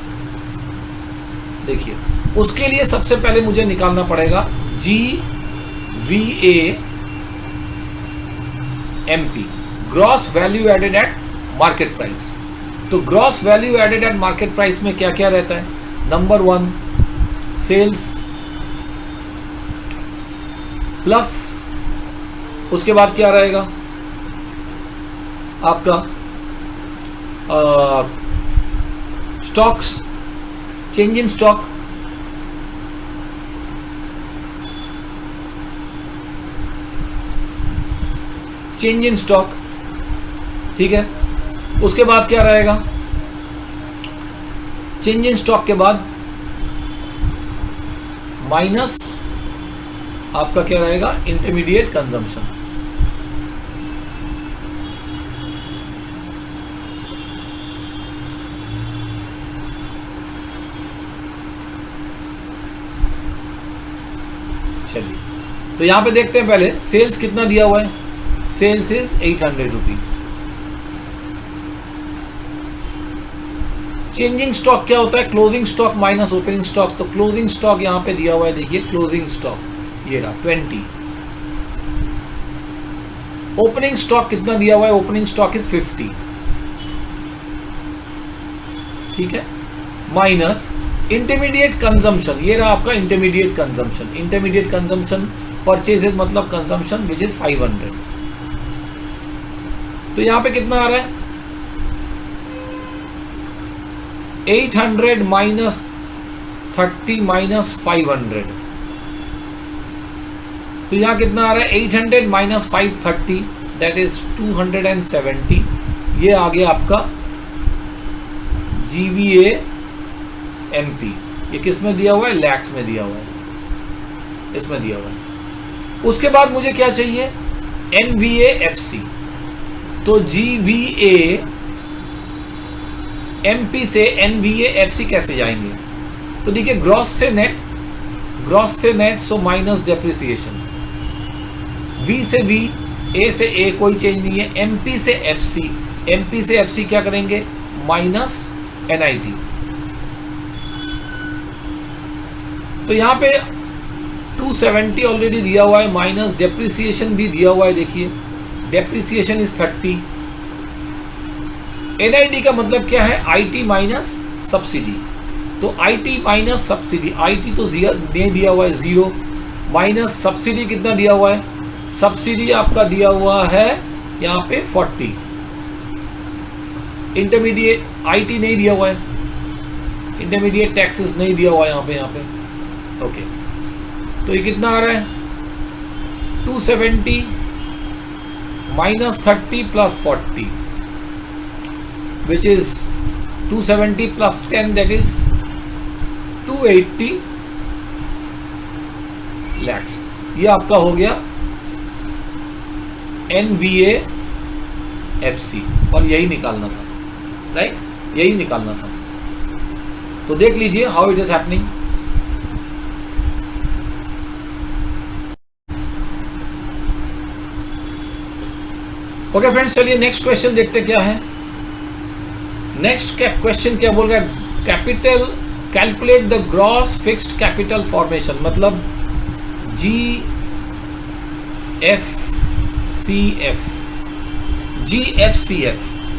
देखिए, उसके लिए सबसे पहले मुझे निकालना पड़ेगा GVA MP, gross value added at market price. तो gross value added at market price में क्या क्या रहता है? नंबर 1 सेल्स, प्लस उसके बाद क्या रहेगा आपका? Stocks, change in stock, change in stock, ठीक है। उसके बाद क्या रहेगा? चेंज इन स्टॉक के बाद माइनस आपका क्या रहेगा? Intermediate consumption. चलिए, तो यहां पे देखते हैं पहले सेल्स कितना दिया हुआ है। Sales is 800 rupees. Changing stock क्या होता है? Closing stock minus opening stock. तो क्लोजिंग स्टॉक यहां पे दिया हुआ है, देखिए क्लोजिंग स्टॉक ये रहा 20। ओपनिंग स्टॉक कितना दिया हुआ है? ओपनिंग स्टॉक इज 50, ठीक है, माइनस इंटरमीडिएट कंजम्पशन, ये रहा आपका intermediate consumption. Intermediate consumption purchases मतलब कंजम्पशन विच इज 500। तो यहां पे कितना आ रहा है? 800 माइनस 30 माइनस 500। तो यहां कितना आ रहा है? 800 माइनस 530 दैट इज 270। ये आ गया आपका GVA MP। ये किस में दिया हुआ है? लैक्स में दिया हुआ है, इसमें दिया हुआ है। उसके बाद मुझे क्या चाहिए? NVA FC। तो GVA MP से NVA FC कैसे जाएंगे? तो देखिए ग्रॉस से नेट, ग्रॉस से net, so minus depreciation. V से V, A से A कोई चेंज नहीं है। MP से FC, MP से FC क्या करेंगे? Minus NIT। तो यहाँ पे 270 ऑलरेडी दिया हुआ है, माइनस डेप्रिसिएशन भी दिया हुआ है। देखिए डेप्रिसिएशन इज 30, NID का मतलब क्या है? IT minus subsidy. तो IT माइनस सब्सिडी, IT तो नहीं दिया हुआ है 0, माइनस सब्सिडी कितना दिया हुआ है? सब्सिडी आपका दिया हुआ है यहाँ पे 40। इंटरमीडिएट IT नहीं दिया हुआ है, इंटरमीडिएट टैक्सेस नहीं दिया हुआ है यहाँ पे। ओके, तो ये कितना आ रहा है? 270 minus 30 plus 40, which is 270 plus 10, that is 280 lakhs. ये आपका हो गया NVAFC, और यही निकालना था, राइट? यही निकालना था। तो देख लीजिए how it is happening. Okay friends, चलिए नेक्स्ट क्वेश्चन देखते क्या है। नेक्स्ट क्वेश्चन क्या बोल रहा है? Capital, calculate the gross fixed capital formation, मतलब GFCF,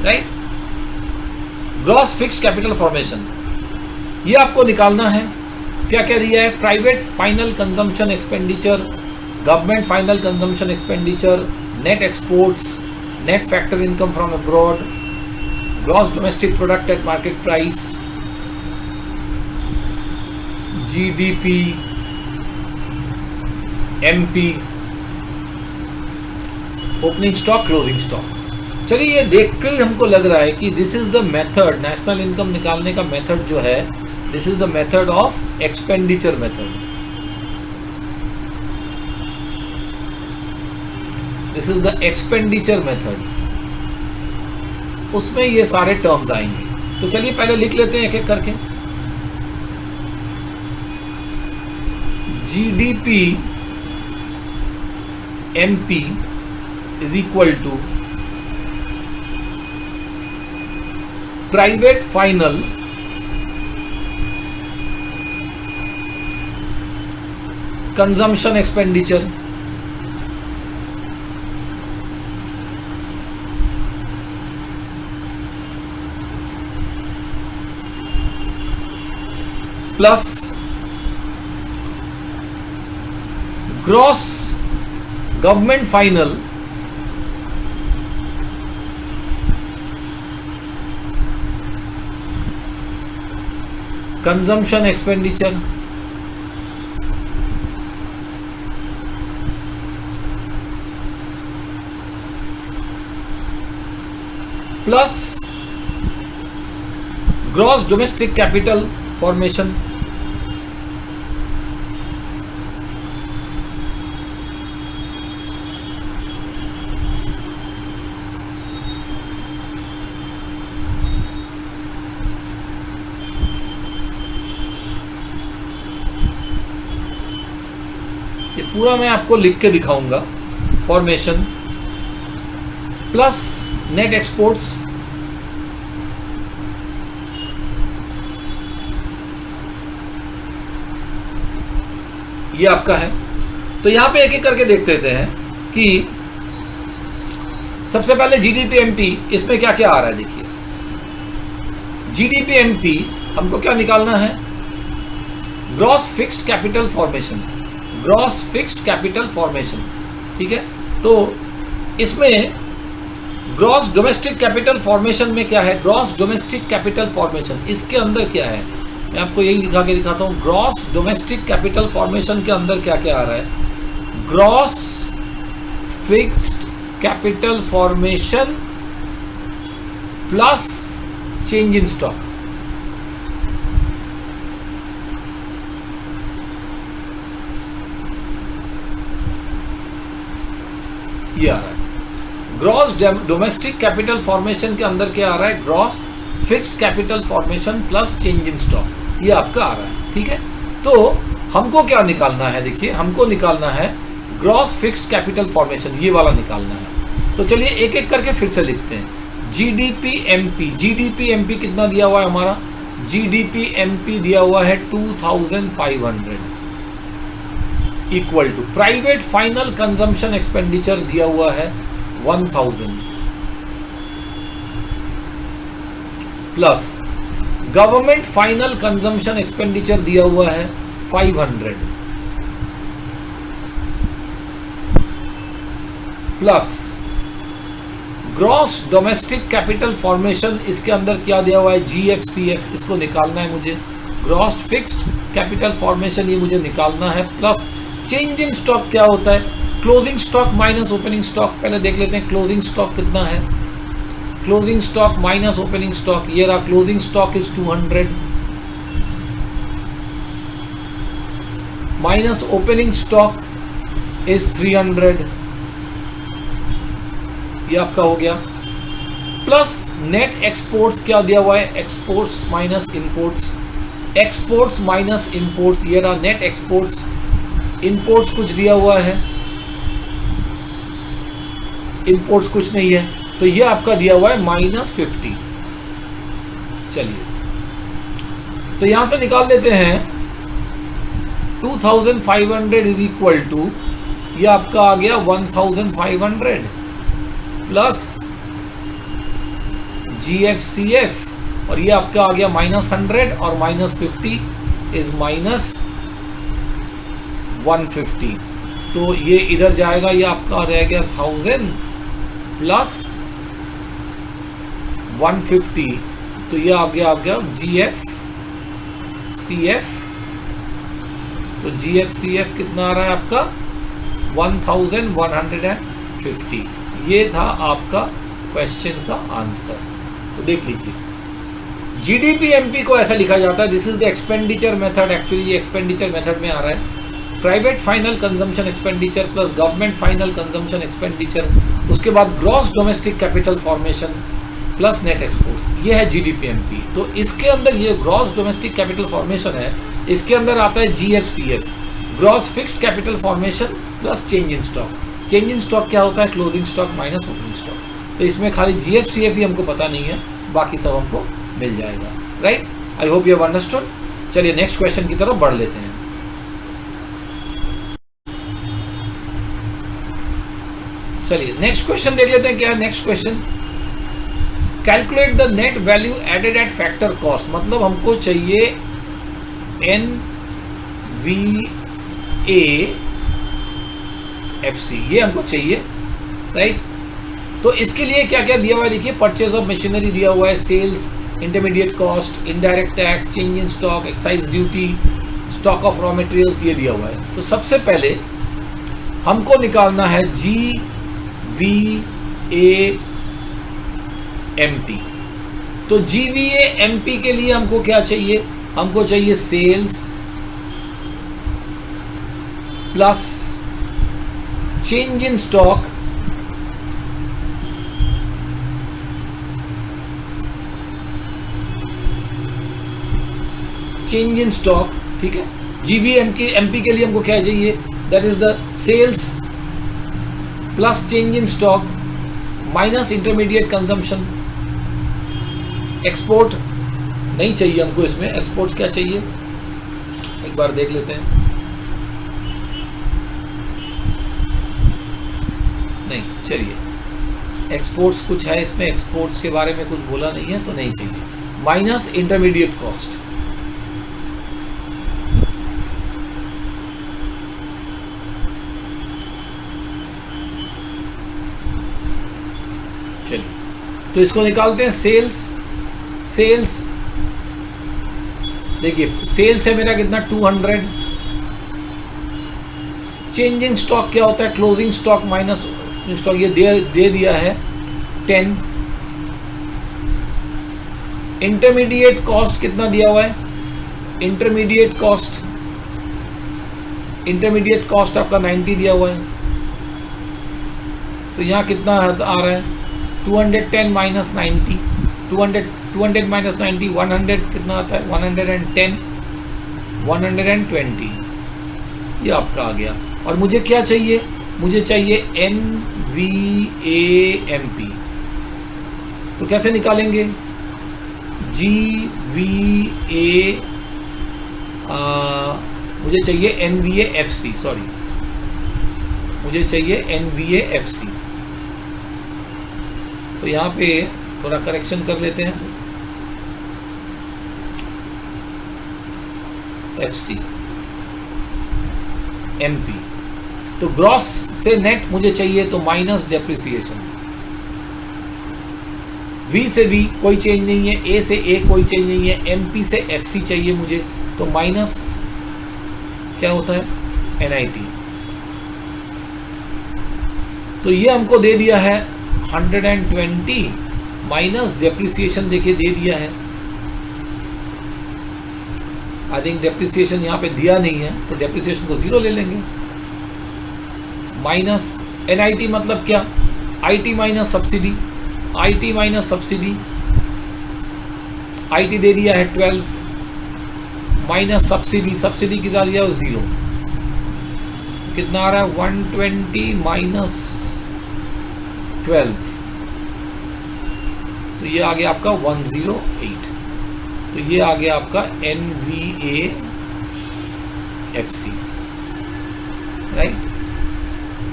right? Gross fixed capital formation, ये आपको निकालना है। क्या क्या दिया है? Private final consumption expenditure, government final consumption expenditure, net exports, net factor income from abroad, gross domestic product at market price, GDP, MP, opening stock, closing stock। चलिए ये देख के ही हमको लग रहा है कि this is the method, national income निकालने का मेथड जो है, this is the method of expenditure method. This is the expenditure method, उसमें ये सारे टर्म्स आएंगे। तो चलिए पहले लिख लेते हैं एक एक करके। GDP MP is equal to private final consumption expenditure plus gross government final consumption expenditure plus gross domestic capital formation ये पूरा मैं आपको लिख के दिखाऊंगा। फॉर्मेशन प्लस नेट एक्सपोर्ट्स ये आपका है। तो यहां पे एक एक करके देख लेते हैं कि सबसे पहले GDP MP, इसमें क्या क्या आ रहा है। देखिए GDP MP हमको क्या निकालना है? Gross fixed capital formation, gross fixed capital formation, ठीक है। तो इसमें ग्रॉस डोमेस्टिक कैपिटल फॉर्मेशन में क्या है? ग्रॉस डोमेस्टिक कैपिटल फॉर्मेशन, इसके अंदर क्या है मैं आपको यही लिखा के दिखाता हूँ। ग्रॉस डोमेस्टिक कैपिटल फॉर्मेशन के अंदर क्या क्या आ रहा है? Gross fixed capital formation plus change in stock. ये आ रहा है। ग्रॉस डोमेस्टिक कैपिटल फॉर्मेशन के अंदर क्या आ रहा है? Gross fixed capital formation plus change in stock, ये आपका आ रहा है, ठीक है। तो हमको क्या निकालना है? देखिए हमको निकालना है ग्रॉस फिक्स्ड कैपिटल फॉर्मेशन, ये वाला निकालना है। तो चलिए एक एक करके फिर से लिखते हैं। GDP MP, GDP MP कितना दिया हुआ है हमारा? GDP MP दिया हुआ है 2500 equal to private final consumption expenditure दिया हुआ है 1000 plus government final consumption expenditure दिया हुआ है 500 plus gross domestic capital formation, इसके अंदर क्या दिया हुआ है GFCF, इसको निकालना है मुझे। ग्रॉस फिक्स्ड कैपिटल फॉर्मेशन ये मुझे निकालना है, प्लस चेंज इन स्टॉक क्या होता है, closing stock minus opening stock. पहले देख लेते हैं क्लोजिंग स्टॉक कितना है। Closing stock minus opening stock, ये रहा। Closing stock is 200 minus opening stock is 300, ये आपका हो गया। प्लस नेट एक्सपोर्ट्स क्या दिया हुआ है, exports minus imports, exports minus imports, ये रहा नेट एक्सपोर्ट्स। इंपोर्ट्स कुछ दिया हुआ है, इंपोर्ट्स कुछ नहीं है, तो ये आपका दिया हुआ है -50। चलिए तो यहां से निकाल लेते हैं 2500 इज इक्वल टू, ये आपका आ गया 1500 प्लस GFCF, और ये आपका आ गया -100 और -50 इज -150। तो ये इधर जाएगा, ये आपका रह गया 1000 प्लस 150, तो ये आ गया GFCF। तो GFCF कितना आ रहा है आपका 1150। ये था आपका क्वेश्चन का आंसर। तो देख लीजिए GDP-MP को ऐसा लिखा जाता है, this is the expenditure method. Actually ये एक्सपेंडिचर मेथड में आ रहा है, private final consumption expenditure plus government final consumption expenditure, उसके बाद gross domestic capital formation plus net exports, ये है GDP-MP। तो इसके अंदर ये ग्रॉस डोमेस्टिक कैपिटल फॉर्मेशन है, इसके अंदर आता है GFCF, gross fixed capital formation plus change in stock. Change in stock क्या होता है, closing stock minus opening stock. तो इसमें खाली GFCF ही हमको पता नहीं है, बाकी सब हमको मिल जाएगा। Right, I hope you have understood. चलिए नेक्स्ट क्वेश्चन की तरफ बढ़ लेते हैं। चलिए नेक्स्ट क्वेश्चन देख लेते हैं क्या है। Next question, calculate the net value added at factor cost. मतलब हमको चाहिए NVAFC, ये हमको चाहिए। राइट, तो इसके लिए क्या क्या दिया हुआ है देखिए, परचेज ऑफ मशीनरी दिया हुआ है, sales, intermediate cost, indirect tax, change in stock, excise duty, stock of raw materials, ये दिया हुआ है। तो सबसे पहले हमको निकालना है GVA-MP। तो GVA-MP के लिए हमको क्या चाहिए, हमको चाहिए sales plus change in stock change in stock. ठीक है, GVA-MP के लिए हमको क्या चाहिए, that is the sales plus change in stock minus intermediate consumption. Export नहीं चाहिए हमको, इसमें एक्सपोर्ट क्या चाहिए एक बार देख लेते हैं। नहीं, चलिए एक्सपोर्ट्स कुछ है इसमें, एक्सपोर्ट्स के बारे में कुछ बोला नहीं है तो नहीं चाहिए। माइनस इंटरमीडिएट कॉस्ट, तो इसको निकालते हैं। सेल्स देखिए, सेल्स है मेरा कितना 200। चेंजिंग स्टॉक क्या होता है, क्लोजिंग स्टॉक माइनस स्टॉक, ये दे दिया है 10। इंटरमीडिएट कॉस्ट कितना दिया हुआ है, इंटरमीडिएट कॉस्ट आपका 90 दिया हुआ है। तो यहाँ कितना आ रहा है 210 माइनस 90, 200 माइनस 90, 100 कितना आता है 110, 120, ये आपका आ गया। और मुझे क्या चाहिए, मुझे चाहिए NVAMP। तो कैसे निकालेंगे, मुझे चाहिए NVAFC, सॉरी मुझे चाहिए NVAFC। तो यहाँ पे थोड़ा करेक्शन कर लेते हैं, FC MP। तो ग्रॉस से नेट मुझे चाहिए तो माइनस डेप्रिसिएशन। V से V कोई चेंज नहीं है, A से A कोई चेंज नहीं है, MP से FC चाहिए मुझे तो माइनस क्या होता है NIT। तो ये हमको दे दिया है 120 माइनस डेप्रिसिएशन, देखिए दे दिया है। आई थिंक डेप्रिसिएशन यहाँ पे दिया नहीं है तो डेप्रिसिएशन को 0 ले लेंगे। माइनस NIT मतलब क्या, IT minus subsidy, IT minus subsidy, IT दे दिया है 12 माइनस सब्सिडी, सब्सिडी कितना दिया है 0, कितना आ रहा है 120 माइनस 12, तो ये आ गया आपका 108। तो ये आ गया आपका NVA FC, राइट,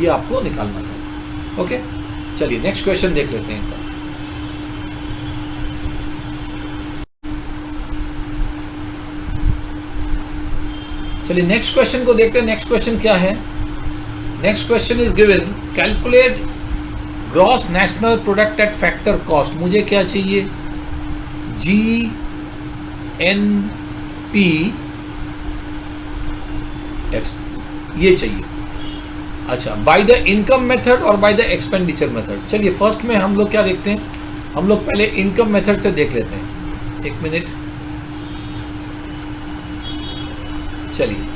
ये आपको निकालना था। ओके, चलिए नेक्स्ट क्वेश्चन देख लेते हैं। चलिए नेक्स्ट क्वेश्चन को देखते हैं। नेक्स्ट क्वेश्चन क्या है? Next question is given, calculate gross national product at factor cost. मुझे क्या चाहिए? GNP ये चाहिए। अच्छा, बाय द इनकम मेथड और बाय द एक्सपेंडिचर मेथड। चलिए फर्स्ट में हम लोग क्या देखते हैं, हम लोग पहले इनकम मेथड से देख लेते हैं। एक मिनट, चलिए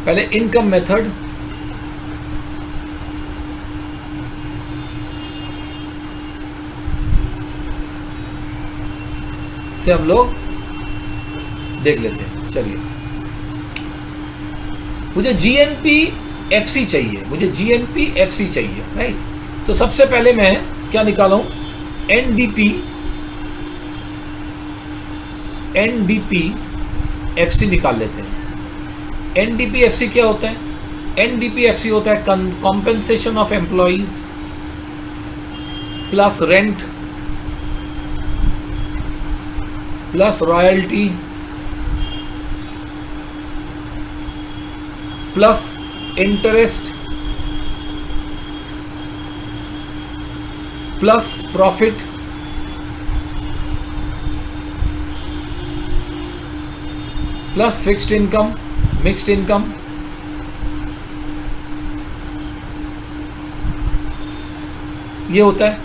पहले इनकम मेथड से हम लोग देख लेते हैं। चलिए, मुझे GNP FC चाहिए, मुझे GNP FC चाहिए, राइट। तो सबसे पहले मैं क्या निकाला हूं? NDP FC निकाल लेते हैं। NDP FC क्या होता है? NDP FC होता है compensation of employees plus rent plus royalty plus interest plus profit plus fixed income, mixed income, ये होता है,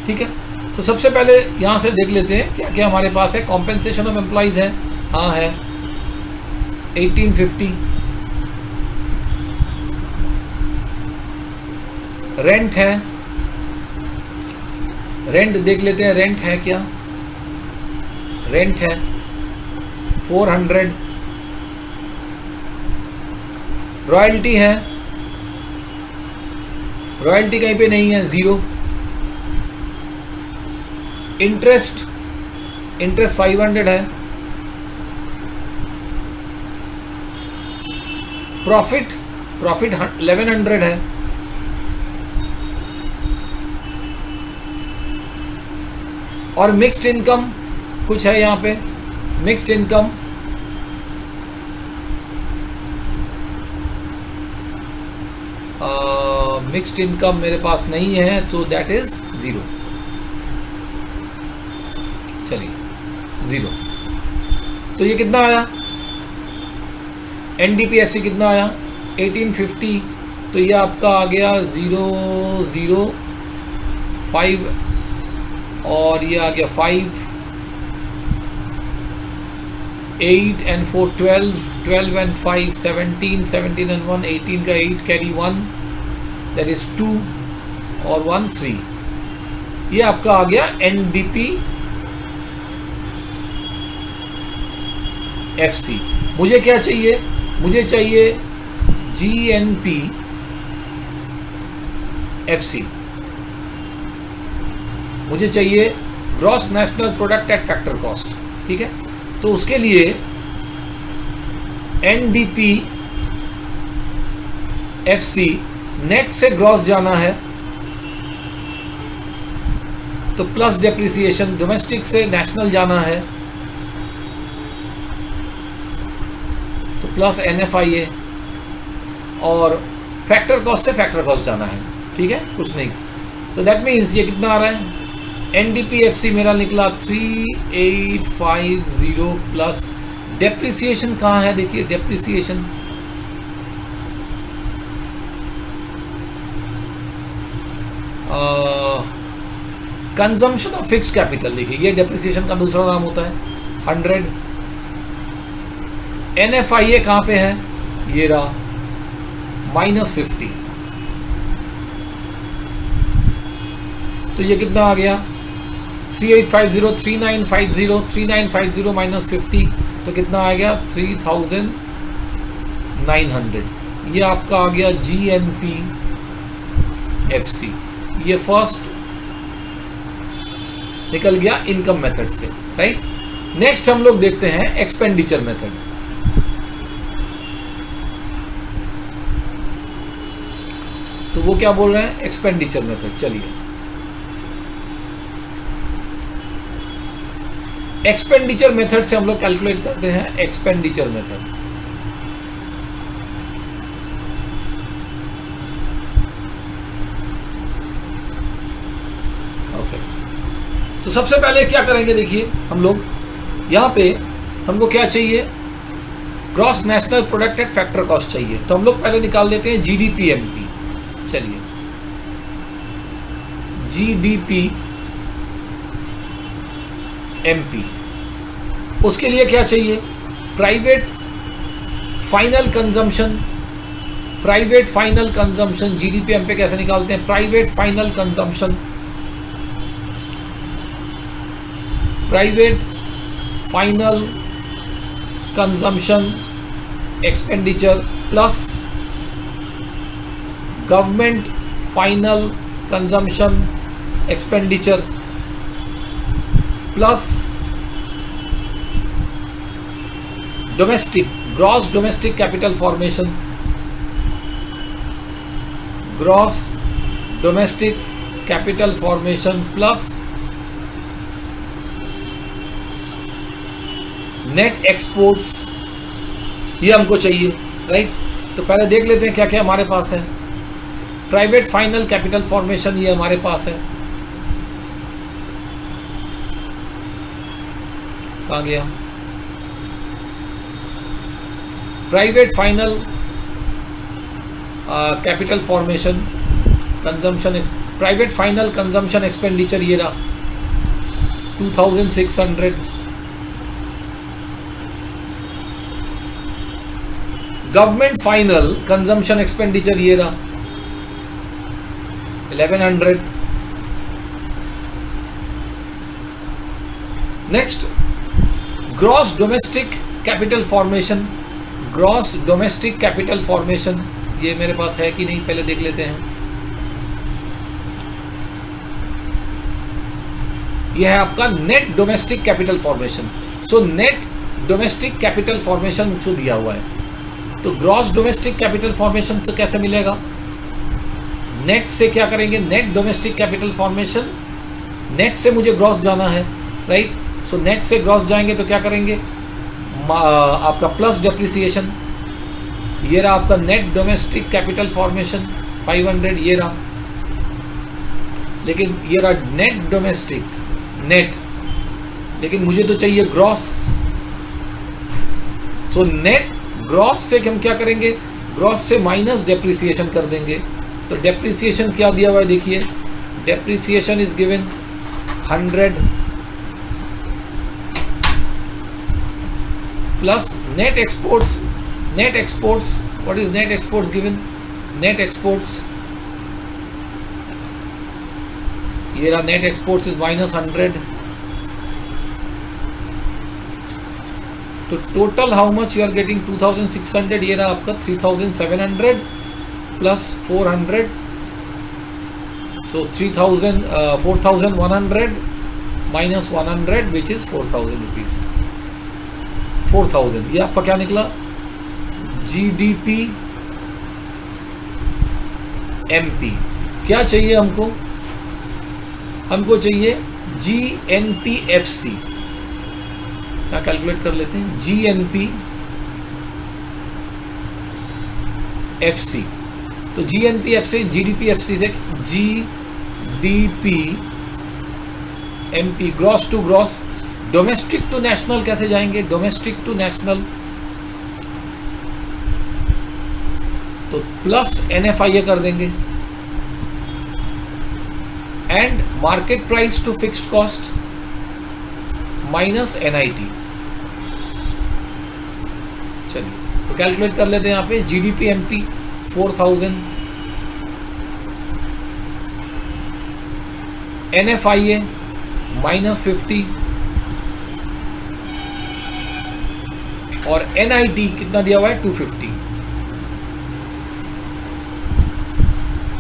ठीक है। तो सबसे पहले यहां से देख लेते हैं क्या क्या हमारे पास है। कॉम्पेंसेशन ऑफ एम्प्लॉइज है, हाँ है 1850। रेंट है, रेंट देख लेते हैं, रेंट है क्या? रेंट है 400। रॉयल्टी है, रॉयल्टी कहीं पे नहीं है, 0। इंटरेस्ट 500 है। प्रॉफिट 1100 है। और मिक्स्ड इनकम कुछ है यहाँ पे, मिक्स्ड इनकम मिक्स्ड इनकम मेरे पास नहीं है, तो दैट इज 0। चलिए 0। तो ये कितना आया? NDP FC कितना आया? 1850। तो ये आपका आ गया 005 और ये आ गया 5, 8 and 4 12, 12 and 5 17, 17 and 1 18 का 8 कैरी 1, that is 2 और 1 3। ये आपका आ गया NDP FC। मुझे क्या चाहिए? मुझे चाहिए GNP FC, मुझे चाहिए gross national product at factor cost, ठीक है। तो उसके लिए NDP FC नेट से ग्रॉस जाना है, तो प्लस डेप्रिसिएशन, डोमेस्टिक से नेशनल जाना है तो प्लस NFIA, और फैक्टर कॉस्ट से फैक्टर कॉस्ट जाना है, ठीक है, कुछ नहीं। तो दैट मीन्स ये कितना आ रहा है, NDPFC मेरा निकला 3850 प्लस डेप्रिसिएशन कहाँ है, देखिए depreciation consumption of fixed capital, देखिए ये डेप्रिसिएशन का दूसरा नाम होता है 100। NFIA कहाँ पे है, ये रहा -50। तो ये कितना आ गया 3850 3950 3950 -50, तो कितना आ गया 3900। ये आपका आ गया GNPFC। ये फर्स्ट निकल गया इनकम मेथड से, राइट। नेक्स्ट हम लोग देखते हैं एक्सपेंडिचर मेथड। तो वो क्या बोल रहे हैं, एक्सपेंडिचर मेथड। चलिए एक्सपेंडिचर मेथड से हम लोग कैलकुलेट करते हैं एक्सपेंडिचर मेथड। ओके, तो सबसे पहले क्या करेंगे, देखिए हम लोग यहाँ पे हमको क्या चाहिए, gross national product at factor cost चाहिए। तो हम लोग पहले निकाल देते हैं GDP MP। चलिए GDP MP, उसके लिए क्या चाहिए, private final consumption. Private final consumption GDP MP कैसे निकालते हैं, private final consumption, private final consumption expenditure plus government final consumption expenditure plus domestic gross domestic capital formation, gross domestic capital formation plus net exports, ये हमको चाहिए, right. तो पहले देख लेते हैं क्या क्या हमारे पास है। प्राइवेट फाइनल कैपिटल फॉर्मेशन ये हमारे पास है, कहाँ गया, private final capital formation consumption, private final consumption expenditure ये रहा 2600। गवर्नमेंट फाइनल कंजम्पशन एक्सपेंडिचर ये रहा 1100। Next gross domestic capital formation, gross domestic capital formation ये मेरे पास है कि नहीं पहले देख लेते हैं। यह है आपका net domestic capital formation. So net domestic capital formation मुझको दिया हुआ है, तो ग्रॉस डोमेस्टिक कैपिटल फॉर्मेशन तो कैसे मिलेगा, नेट से क्या करेंगे, net domestic capital formation, net से मुझे ग्रॉस जाना है, राइट। सो नेट से ग्रॉस जाएंगे तो क्या करेंगे, आपका प्लस डेप्रिसिएशन, ये रहा आपका नेट डोमेस्टिक कैपिटल फॉर्मेशन 500, ये रहा, लेकिन ये रहा नेट डोमेस्टिक नेट, लेकिन मुझे तो चाहिए ग्रॉस। सो नेट ग्रॉस से हम क्या करेंगे, ग्रॉस से माइनस डेप्रिसिएशन कर देंगे। तो डेप्रिसिएशन क्या दिया हुआ है, देखिए depreciation is given 100 plus net exports, net exports, what is net exports given, net exports ये रहा, नेट एक्सपोर्ट्स इज -100। तो total how much you are getting 2600, ये रहा आपका 3700 plus 400, so 4100 minus 100 which is 4000 rupees, 4000। ये आपका क्या निकला, GDP MP। क्या चाहिए हमको, हमको चाहिए GNPFC। क्या कैलकुलेट कर लेते हैं, एफ सी, तो G N P F C G D P F C से G D P M P, gross to gross, domestic to national कैसे जाएंगे, डोमेस्टिक टू नेशनल, तो प्लस NFIA कर देंगे, and market price to fixed cost minus NIT। चलिए तो calculate कर लेते हैं यहाँ पे, GDP MP 4000, NFIA -50 और NIT कितना दिया हुआ है 250।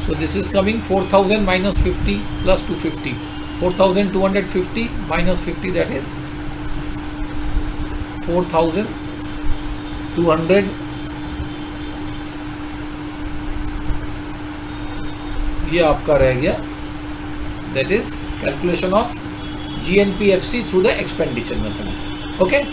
So this is coming 4000 minus 50 plus 250, 4250 minus 50, that is 4200, ये आपका रह गया, that is calculation of GNPFC through the expenditure method. Okay.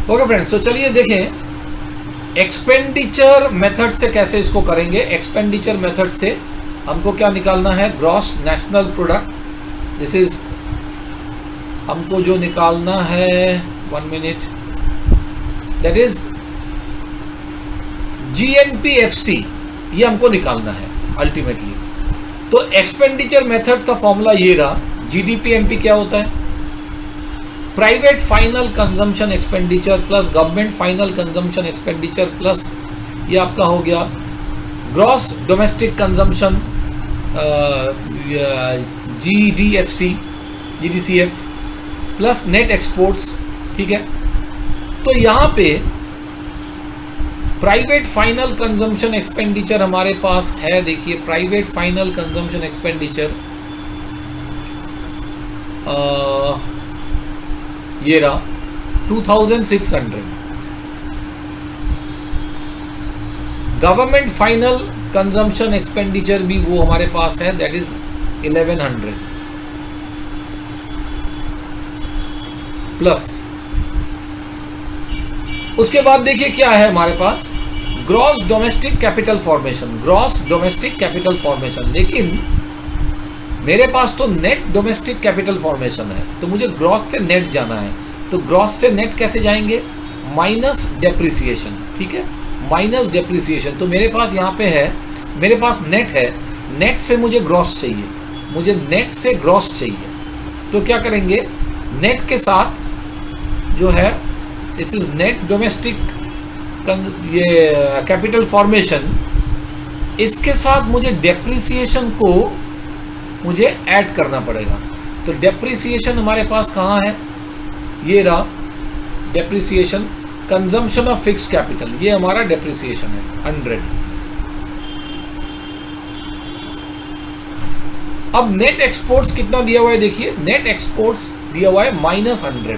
Okay friends, तो चलिए देखें एक्सपेंडिचर मेथड से कैसे इसको करेंगे। एक्सपेंडिचर मेथड से हमको क्या निकालना है, gross national product, this is हमको जो निकालना है, 1 मिनट, दैट इज GNPFC, ये हमको निकालना है अल्टीमेटली। तो एक्सपेंडिचर मेथड का फॉर्मूला ये रहा, GDP-MP क्या होता है, private final consumption expenditure plus government final consumption expenditure plus ये आपका हो गया gross domestic consumption GDCF plus net exports. ठीक है, तो यहाँ पे प्राइवेट फाइनल कंजम्पशन एक्सपेंडिचर हमारे पास है, देखिए प्राइवेट फाइनल कंजम्पशन एक्सपेंडिचर ये रहा 2600, गवर्नमेंट फाइनल कंजम्पशन एक्सपेंडिचर भी वो हमारे पास है, दैट इज 1100 प्लस, उसके बाद देखिए क्या है हमारे पास, gross domestic capital formation, gross domestic capital formation, लेकिन मेरे पास तो नेट डोमेस्टिक कैपिटल फॉर्मेशन है, तो मुझे ग्रॉस से नेट जाना है। तो ग्रॉस से नेट कैसे जाएंगे, माइनस डेप्रिसिएशन। ठीक है, माइनस डेप्रिसिएशन, तो मेरे पास यहाँ पे है, मेरे पास नेट है, नेट से मुझे ग्रॉस चाहिए, मुझे नेट से ग्रॉस चाहिए, तो क्या करेंगे, नेट के साथ जो है, दिस इज नेट डोमेस्टिक ये कैपिटल फॉर्मेशन, इसके साथ मुझे डेप्रिसिएशन को मुझे ऐड करना पड़ेगा। तो डेप्रिसिएशन हमारे पास कहाँ है, ये रहा depreciation, consumption of fixed capital, ये हमारा डेप्रिसिएशन है 100। अब नेट एक्सपोर्ट्स कितना दिया हुआ है, देखिए नेट एक्सपोर्ट्स दिया हुआ है -100,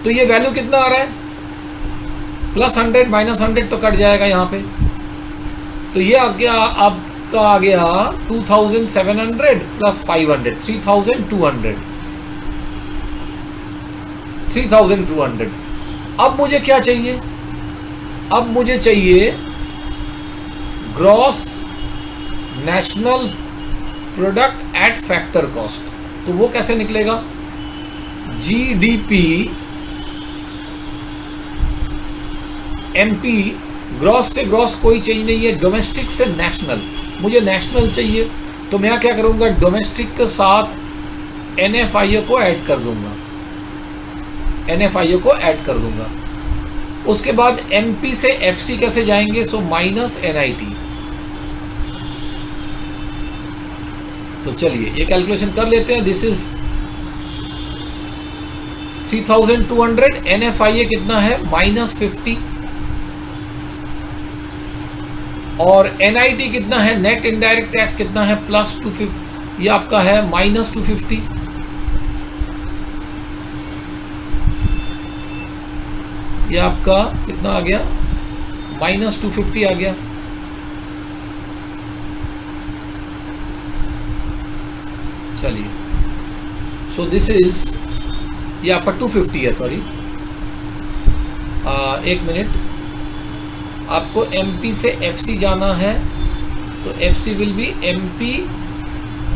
तो ये वैल्यू कितना आ रहा है, +100 -100 तो कट जाएगा यहाँ पे, तो ये आ गया आपका, आ गया 2700 प्लस 500, 3200। अब मुझे क्या चाहिए, अब मुझे चाहिए gross national product at factor cost, तो वो कैसे निकलेगा, GDP-MP, ग्रॉस से ग्रॉस कोई चेंज नहीं है, डोमेस्टिक से नेशनल, मुझे नेशनल चाहिए, तो मैं क्या करूंगा, डोमेस्टिक के साथ NFIA को ऐड कर दूंगा, NFIA को ऐड कर दूंगा। उसके बाद MP से FC कैसे जाएंगे, सो माइनस NIT। तो चलिए ये कैलकुलेशन कर लेते हैं, दिस इज 3200, NFIA कितना है -50 और NIT कितना है, नेट इनडायरेक्ट टैक्स कितना है +250, ये आपका है -250, ये आपका कितना आ गया, -250 आ गया। चलिए, सो दिस इज, ये आपका 250 है, सॉरी, एक मिनट, आपको एमपी से एफसी जाना है, तो FC will be MP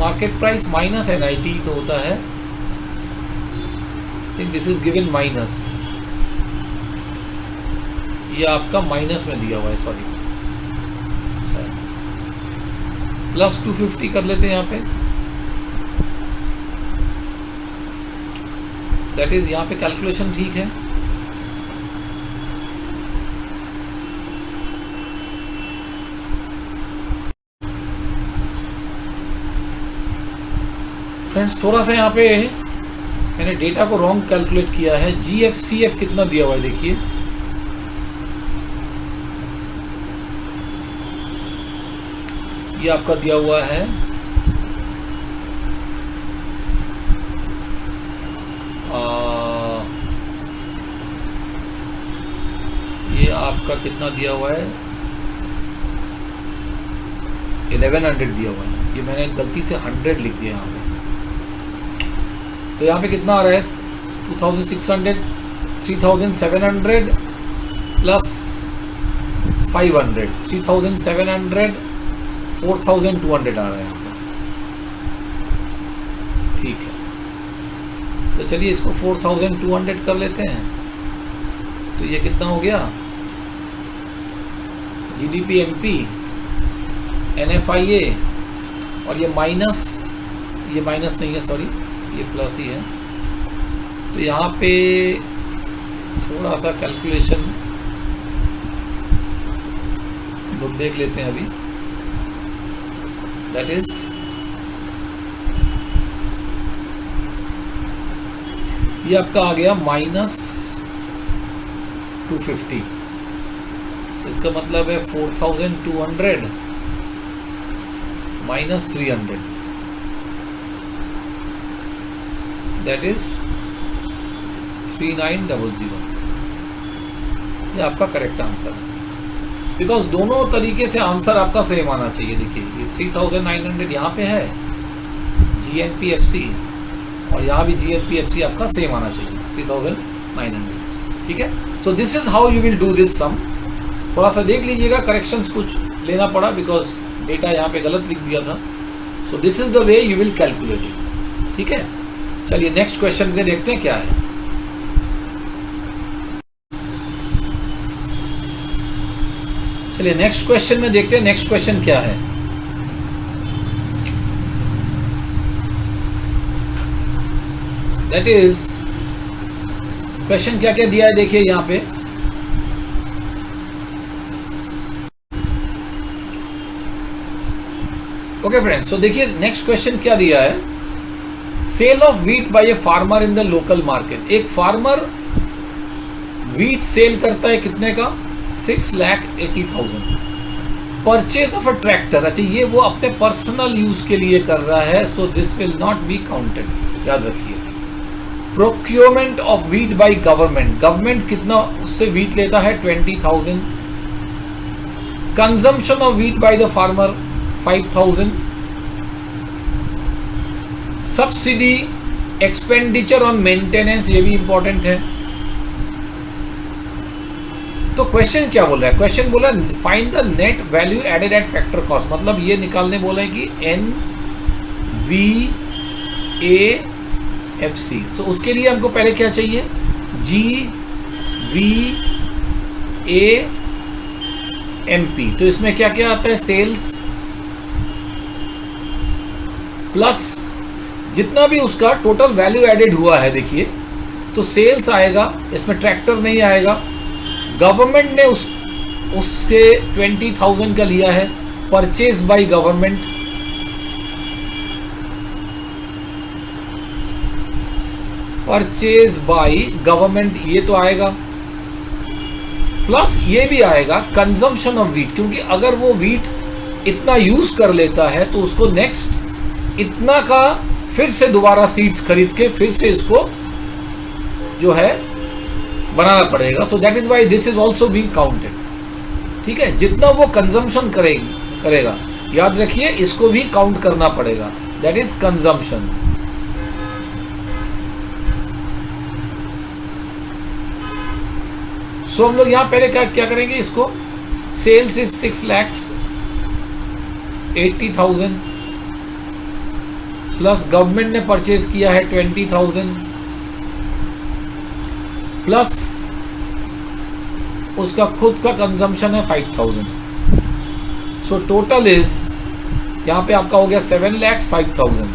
market price minus NIT, तो होता है, I think this is given minus, ये आपका माइनस में दिया हुआ है, सॉरी, प्लस 250 कर लेते हैं यहाँ पे, दैट इज, यहाँ पे कैलकुलेशन ठीक है। फ्रेंड्स थोड़ा सा यहाँ पे मैंने डेटा को रॉन्ग कैलकुलेट किया है। GFCF कितना दिया हुआ है देखिए, ये आपका दिया हुआ है ये आपका कितना दिया हुआ है, 1100 दिया हुआ है, ये मैंने गलती से 100 लिख दिया यहाँ पे, तो यहाँ पे कितना आ रहा है, 2600, 3700 प्लस 500, 3700, 4200 आ रहा है यहाँ पे, ठीक है। तो चलिए इसको 4200 कर लेते हैं, तो ये कितना हो गया, GDP MP NFIA, और ये माइनस नहीं है, सॉरी, ये प्लस ही है, तो यहाँ पे थोड़ा सा कैलकुलेशन लोग देख लेते हैं अभी, दैट इज, ये आपका आ गया माइनस 250, इसका मतलब है 4200 माइनस 300, दैट इज 3900, ये आपका करेक्ट आंसर है, बिकॉज दोनों तरीके से आंसर आपका सेम आना चाहिए। देखिए ये 3900 यहाँ पे है GNPFC, और यहाँ भी GNPFC आपका सेम आना चाहिए 3900, ठीक है। So this is how you will do this sum, थोड़ा सा देख लीजिएगा, करेक्शंस कुछ लेना पड़ा बिकॉज डेटा यहाँ पे गलत लिख दिया था, सो this is the way you will calculate it, ठीक है। चलिए नेक्स्ट क्वेश्चन में देखते हैं क्या है। चलिए नेक्स्ट क्वेश्चन में देखते हैं, नेक्स्ट क्वेश्चन क्या है। दैट इज, क्वेश्चन क्या क्या दिया है देखिए यहां पे, ओके फ्रेंड्स, तो देखिए नेक्स्ट क्वेश्चन क्या दिया है, sale of wheat by a farmer in the local market. एक फार्मर व्हीट सेल करता है कितने का, 6,80,000। परचेज ऑफ अ ट्रैक्टर, अच्छा ये वो अपने पर्सनल यूज के लिए कर रहा है, so this will not be counted, याद रखिए। Procurement of wheat by government, government कितना उससे व्हीट लेता है, 20,000। Consumption of wheat by the farmer 5,000। Subsidy, expenditure on maintenance, ये भी इंपॉर्टेंट है। तो क्वेश्चन क्या बोल रहा है, क्वेश्चन बोला find the net value added at factor cost, मतलब ये निकालने बोला है कि NVAFC, तो उसके लिए हमको पहले क्या चाहिए, GVAMP, तो इसमें क्या क्या आता है, सेल्स प्लस जितना भी उसका टोटल वैल्यू एडेड हुआ है, देखिए तो सेल्स आएगा, इसमें ट्रैक्टर नहीं आएगा। गवर्नमेंट ने उसके 20,000 का लिया है, purchase by government, purchase by government ये तो आएगा, प्लस ये भी आएगा कंजम्पशन ऑफ व्हीट, क्योंकि अगर वो व्हीट इतना यूज कर लेता है तो उसको नेक्स्ट इतना का फिर से दोबारा सीड्स खरीद के फिर से इसको जो है बनाना पड़ेगा, so that is why this is also being counted, ठीक है। जितना वो कंजम्पशन करेगा, याद रखिए इसको भी काउंट करना पड़ेगा, दैट इज कंजम्पशन। सो हम लोग यहां पहले क्या करेंगे, इसको सेल्स इज 6,80,000 प्लस गवर्नमेंट ने परचेज किया है 20,000 प्लस उसका खुद का कंजम्पशन है 5,000। सो टोटल इज यहां पे आपका हो गया 7,05,000।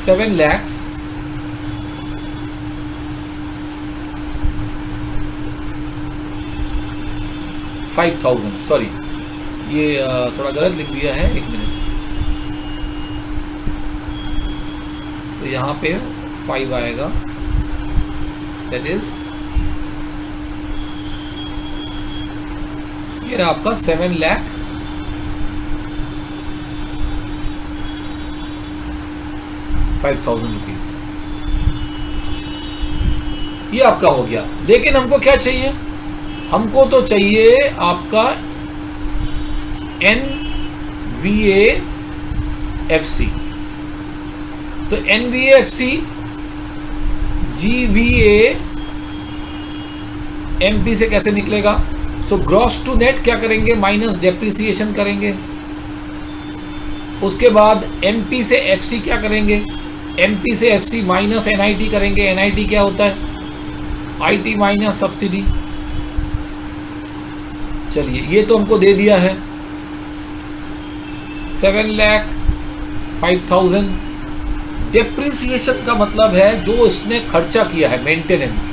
7,05,000, सॉरी ये थोड़ा गलत लिख दिया है, एक मिनट। तो यहाँ पे 5 आएगा, दैट इज ये रहा आपका 7,05,000 रुपीज। ये आपका हो गया। लेकिन हमको क्या चाहिए, हमको तो चाहिए आपका NVAFC। तो NVAFC GVAMP से कैसे निकलेगा? सो ग्रॉस टू नेट क्या करेंगे, माइनस डेप्रिसिएशन करेंगे। उसके बाद MP से FC क्या करेंगे, MP से FC माइनस NIT करेंगे। NIT क्या होता है, IT माइनस सब्सिडी। चलिए ये तो हमको दे दिया है 7,05,000। डेप्रिसिएशन का मतलब है जो इसने खर्चा किया है, मेंटेनेंस,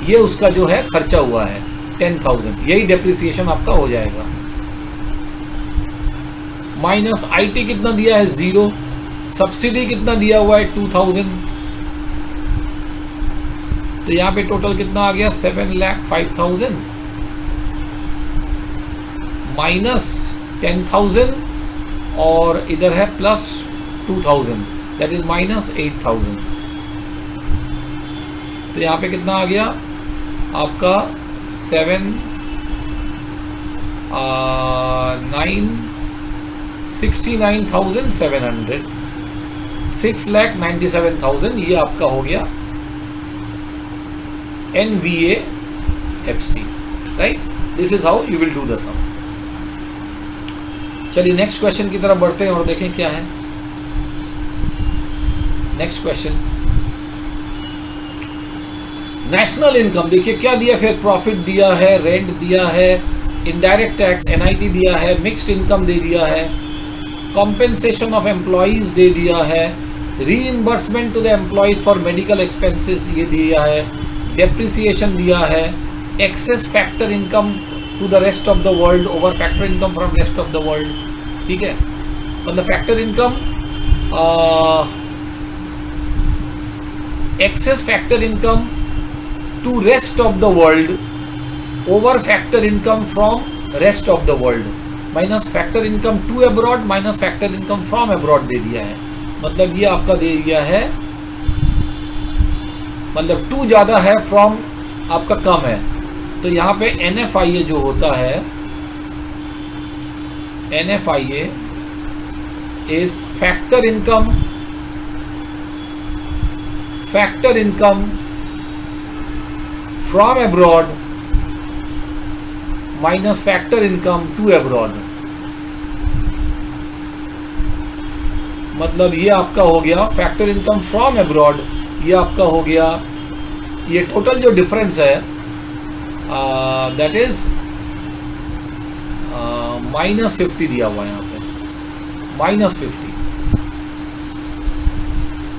ये उसका जो है खर्चा हुआ है 10,000, यही डेप्रिसिएशन आपका हो जाएगा। माइनस IT कितना दिया है 0, सब्सिडी कितना दिया हुआ है 2,000। तो यहाँ पे टोटल कितना आ गया 7,05,000 माइनस 10,000 और इधर है प्लस 2,000, दैट इज माइनस 8,000। तो यहाँ पे कितना आ गया आपका 69,700, 6,97,000। ये आपका हो गया NVAFC, right? This is how you will do the sum. चलिए नेक्स्ट क्वेश्चन की तरफ बढ़ते हैं और देखें क्या है नेक्स्ट क्वेश्चन। नेशनल इनकम देखिए क्या दिया, फिर प्रॉफिट दिया है, रेंट दिया है, इनडायरेक्ट टैक्स NIT दिया है, मिक्स्ड इनकम दे दिया है, कॉम्पेंसेशन ऑफ एम्प्लॉइज दे दिया है, reimbursement to the employees for medical expenses ये दिया है, डेप्रिसिएशन दिया है, excess factor income to the rest of the world over factor income from rest of the world. ठीक है, मतलब factor income, excess factor income to rest of the world over factor income from rest of the world, minus factor income to abroad minus factor income from abroad दे दिया है। मतलब ये आपका दे दिया है, मतलब टू ज़्यादा है, फ्रॉम आपका कम है। तो यहाँ पे NFIA जो होता है, NFIA is factor income from abroad minus factor income to abroad. मतलब ये आपका हो गया फैक्टर इनकम फ्रॉम अब्रॉड, ये आपका हो गया, ये टोटल जो डिफरेंस है दैट इज -50 दिया हुआ है यहाँ पे, -50,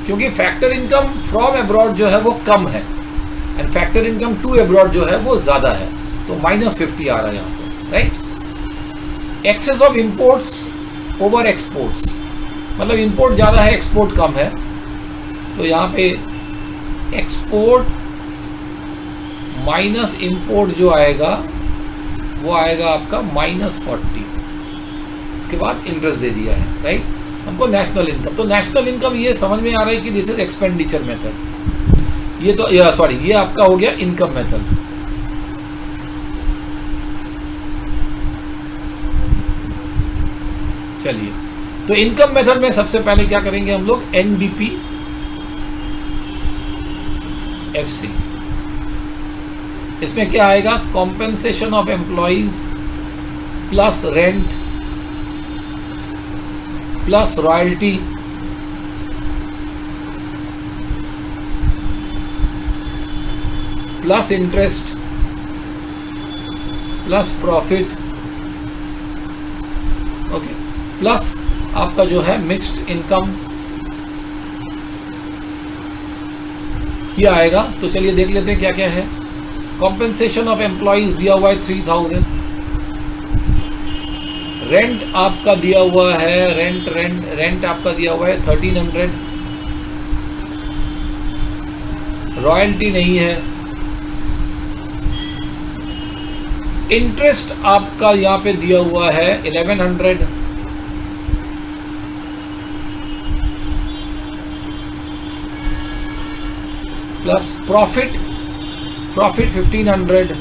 क्योंकि फैक्टर इनकम फ्रॉम अब्रॉड जो है वो कम है and factor income to abroad जो है वो ज़्यादा है, तो -50 आ रहा है यहाँ पे, right? Excess of imports over exports, मतलब इंपोर्ट ज़्यादा है, एक्सपोर्ट कम है, तो यहाँ पे एक्सपोर्ट माइनस इंपोर्ट जो आएगा वो आएगा आपका -40। उसके बाद इंटरेस्ट दे दिया है, राइट? हमको नेशनल इनकम, तो नेशनल इनकम ये समझ में आ रहा है कि दिस इज एक्सपेंडिचर मेथड। ये तो सॉरी ये आपका हो गया इनकम मेथड। चलिए तो इनकम मेथड में सबसे पहले क्या करेंगे हम लोग, एनडीपी एफसी। इसमें क्या आएगा, compensation of employees plus rent plus royalty plus interest plus profit, okay, plus आपका जो है मिक्स्ड इनकम, ये आएगा। तो चलिए देख लेते हैं क्या क्या है। कॉम्पेंसेशन ऑफ एम्प्लॉइज दिया हुआ है 3000, रेंट आपका दिया हुआ है, रेंट आपका दिया हुआ है 1300, रॉयल्टी नहीं है, इंटरेस्ट आपका यहाँ पे दिया हुआ है 1100, प्लस प्रॉफिट 1500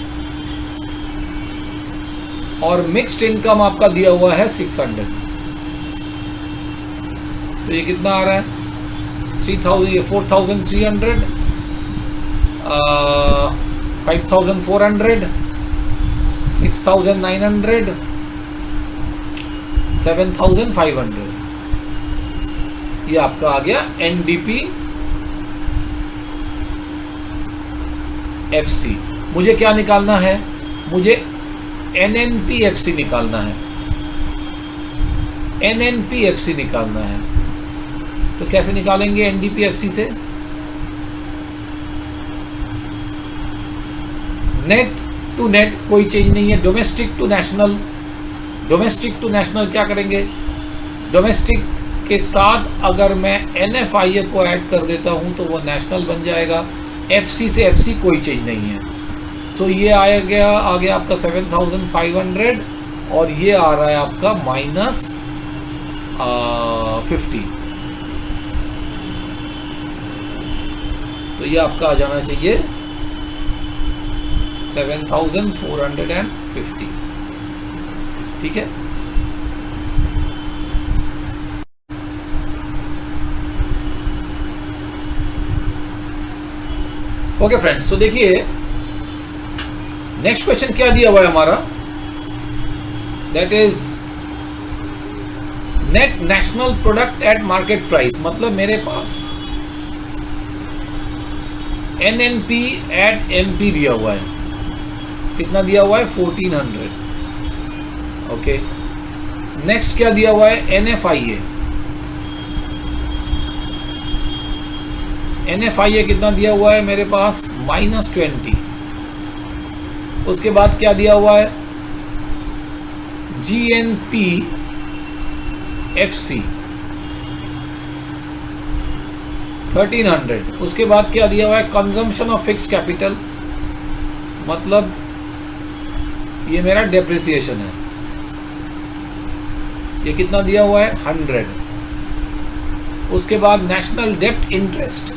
और मिक्स्ड इनकम आपका दिया हुआ है 600। तो ये कितना आ रहा है, 3000, ये 4300, 5400, 6900, 7500, ये आपका आ गया एनडीपी एफसी। मुझे क्या निकालना है, मुझे एनएनपी एफसी निकालना है, एनएनपी एफसी निकालना है। तो कैसे निकालेंगे एनडीपी एफसी से, नेट टू नेट कोई चेंज नहीं है, domestic to national, domestic to national क्या करेंगे, डोमेस्टिक के साथ अगर मैं एनएफआईए को ऐड कर देता हूं तो वो नेशनल बन जाएगा, एफसी से एफसी कोई चेंज नहीं है। तो ये आ गया आपका 7500 और ये आ रहा है आपका -50। तो ये आपका आ जाना चाहिए 7450, ठीक है। ओके फ्रेंड्स, तो देखिए नेक्स्ट क्वेश्चन क्या दिया हुआ है हमारा, that is net national product at market price. मतलब मेरे पास एनएनपी एट एमपी दिया हुआ है, कितना दिया हुआ है 1400, ओके। नेक्स्ट क्या दिया हुआ है, एनएफआईए, एनएफआईए कितना दिया हुआ है मेरे पास -20। उसके बाद क्या दिया हुआ है, जीएनपी एफसी 1300। उसके बाद क्या दिया हुआ है, कंजम्पशन ऑफ फिक्स कैपिटल, मतलब ये मेरा डेप्रिसिएशन है, ये कितना दिया हुआ है 100। उसके बाद नेशनल डेप्ट इंटरेस्ट,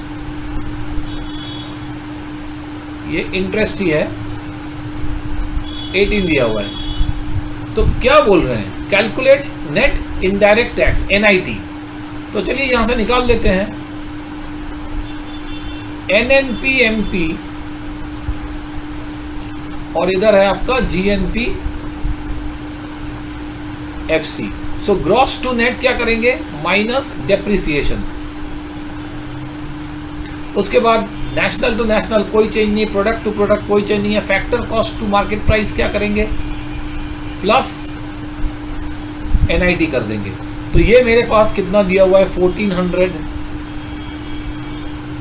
ये इंटरेस्ट ही है 18 दिया हुआ है। तो क्या बोल रहे हैं, calculate net indirect tax NIT. तो चलिए यहां से निकाल लेते हैं, एनएनपी एमपी और इधर है आपका GNP FC. So gross to net क्या करेंगे, माइनस डेप्रिसिएशन। उसके बाद नेशनल टू नेशनल कोई चेंज नहीं, प्रोडक्ट टू प्रोडक्ट कोई चेंज नहीं है, factor cost to market price क्या करेंगे, प्लस एनआईटी कर देंगे। तो ये मेरे पास कितना दिया हुआ है 1400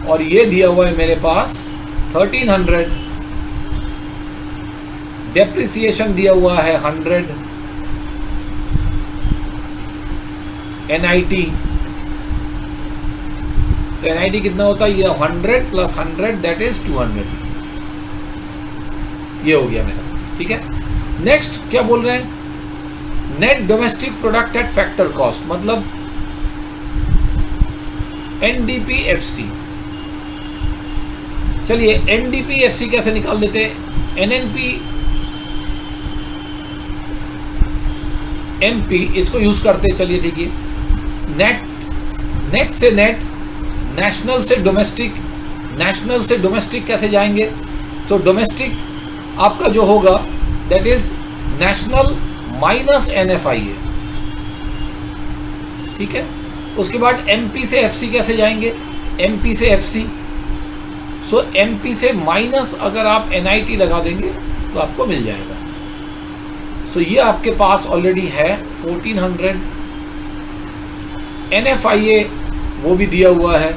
और ये दिया हुआ है मेरे पास 1300, डेप्रिसिएशन दिया हुआ है 100, एनआईटी, तो एनआईटी कितना होता है, ये 100 + 100 दैट इज 200। ये हो गया मेरा, ठीक है। नेक्स्ट क्या बोल रहे हैं, net domestic product at factor cost, मतलब एनडीपीएफसी। चलिए एनडीपीएफसी कैसे निकाल देते हैं, एनएनपी एमपी इसको यूज करते हैं, चलिए ठीक है। नेट से नेट, नेशनल से डोमेस्टिक, नेशनल से डोमेस्टिक कैसे जाएंगे? तो डोमेस्टिक आपका जो होगा that is national minus NFIA, ठीक है। उसके बाद MP से FC कैसे जाएंगे? MP से FC, सो MP से माइनस अगर आप NIT लगा देंगे तो आपको मिल जाएगा। सो ये आपके पास ऑलरेडी है 1400। NFIA वो भी दिया हुआ है,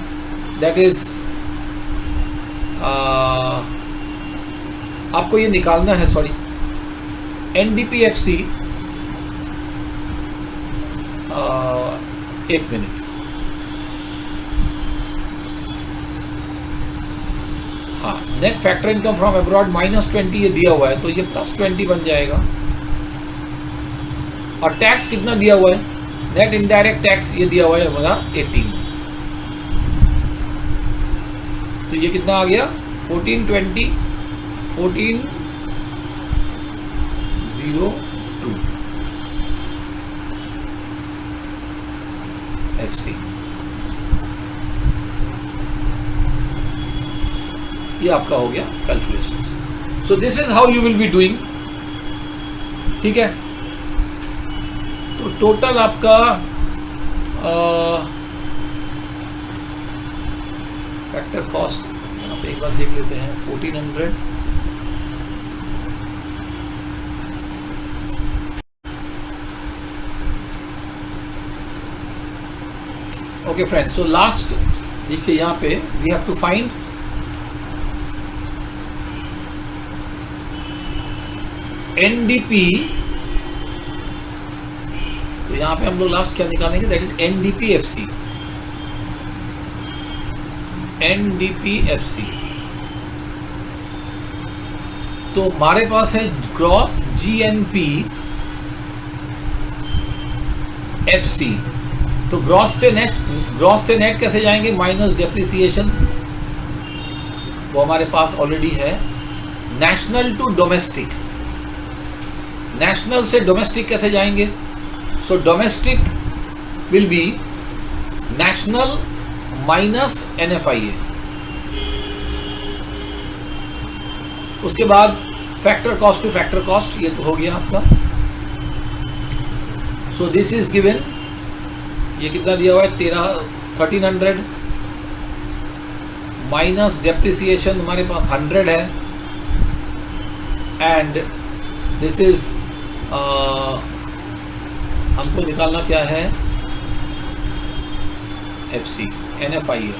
दैट इज आपको ये निकालना है, सॉरी NDPFC, एक मिनट, हाँ, net factor income from abroad -20 ये दिया हुआ है, तो ये +20 बन जाएगा। और टैक्स कितना दिया हुआ है? नेट इनडायरेक्ट टैक्स ये दिया हुआ है हमारा 18, तो ये कितना आ गया? 1402 FC, ये आपका हो गया calculations. So this is how you will be doing, ठीक है। तो टोटल आपका फैक्टर कॉस्ट यहाँ पे एक बार देख लेते हैं, 1400 ओके फ्रेंड्स। सो लास्ट देखिए यहाँ पे we have to find NDP, तो यहाँ पे हम लोग लास्ट क्या निकालेंगे? That is NDPFC, NDPFC। तो हमारे पास है ग्रॉस GNP FC, तो ग्रॉस से नेट कैसे जाएंगे? माइनस डेप्रिसिएशन, वो हमारे पास ऑलरेडी है। नेशनल टू डोमेस्टिक, नेशनल से डोमेस्टिक कैसे जाएंगे? So domestic will be national minus NFIA। उसके बाद factor cost to factor cost, ये तो हो गया आपका। सो दिस इज गिवन, ये कितना दिया हुआ है? 1300 माइनस डेप्रिसिएशन हमारे पास 100 है, एंड दिस इज हमको निकालना क्या है? FC, NFIA,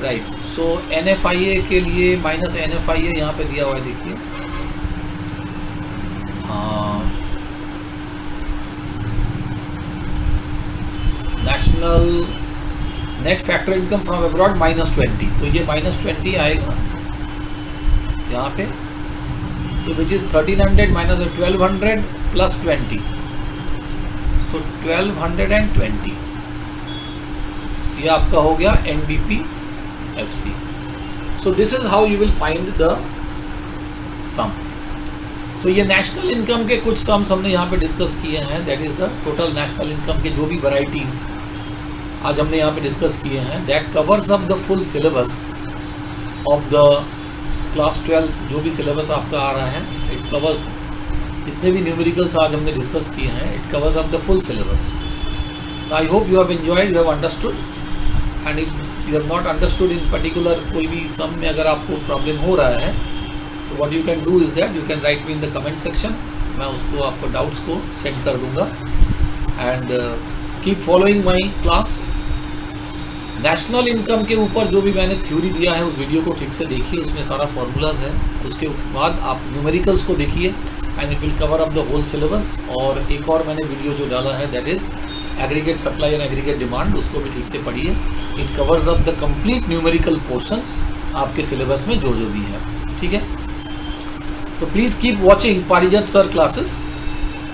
right. So NFIA के लिए माइनस NFIA यहाँ पे दिया हुआ है, देखिए, हाँ, national net factor income from abroad -20, तो ये -20 आएगा यहाँ पे, तो which is 1300 minus 1200 plus 20, so 1220, ये आपका हो गया NDPFC। So this is how you will find the sum. तो ये नेशनल इनकम के कुछ सम्स हमने यहाँ पे डिस्कस किए हैं, that is the total national income के जो भी वैरायटीज आज हमने यहाँ पे डिस्कस किए हैं, that covers up the full syllabus of the class 12, जो भी सिलेबस आपका आ रहा है, इट कवर्स, जितने भी न्यूमेरिकल्स आज हमने डिस्कस किए हैं, it covers up the full syllabus. I hope you have enjoyed, you have understood, and if you have not understood in particular कोई भी सम में अगर आपको प्रॉब्लम हो रहा है, तो what you can do is that you can right me in the comment section, मैं उसको आपको डाउट्स को सेंड कर दूंगा। And keep following my class. National income के ऊपर जो भी मैंने थ्योरी दिया है उस वीडियो को ठीक से देखिए, उसमें सारा फार्मूलाज है। उसके बाद आप न्यूमेरिकल्स को देखिए and it will cover up the whole syllabus. और एक और मैंने वीडियो जो डाला है that is aggregate supply and aggregate demand, उसको भी ठीक से पढ़िए। It covers up the complete numerical portions आपके सिलेबस में जो भी है, ठीक है। तो please keep watching Parijat sir classes,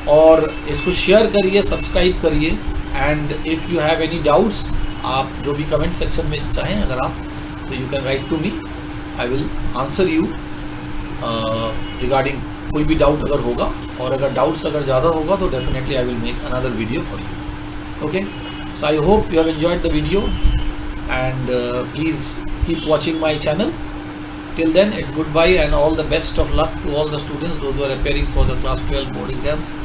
और इसको शेयर करिए, सब्सक्राइब करिए, and if you have any doubts, आप जो भी कमेंट सेक्शन में चाहें अगर आप, तो you can write to me, I will answer you regarding कोई भी डाउट अगर होगा, और अगर डाउट्स अगर ज़्यादा होगा तो definitely I will make another video for you. Okay, So I hope you have enjoyed the video, and please keep watching my channel. Till then, it's goodbye and all the best of luck to all the students those who are preparing for the class 12 board exams.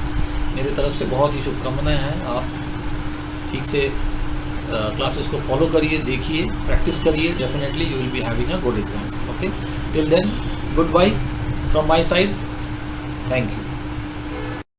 मेरी तरफ से बहुत ही शुभकामनाएं हैं. आप ठीक से classes को फॉलो करिए, देखिए, प्रैक्टिस करिए. Definitely you will be having a good exam. Okay, till then, good bye from my side. Thank you.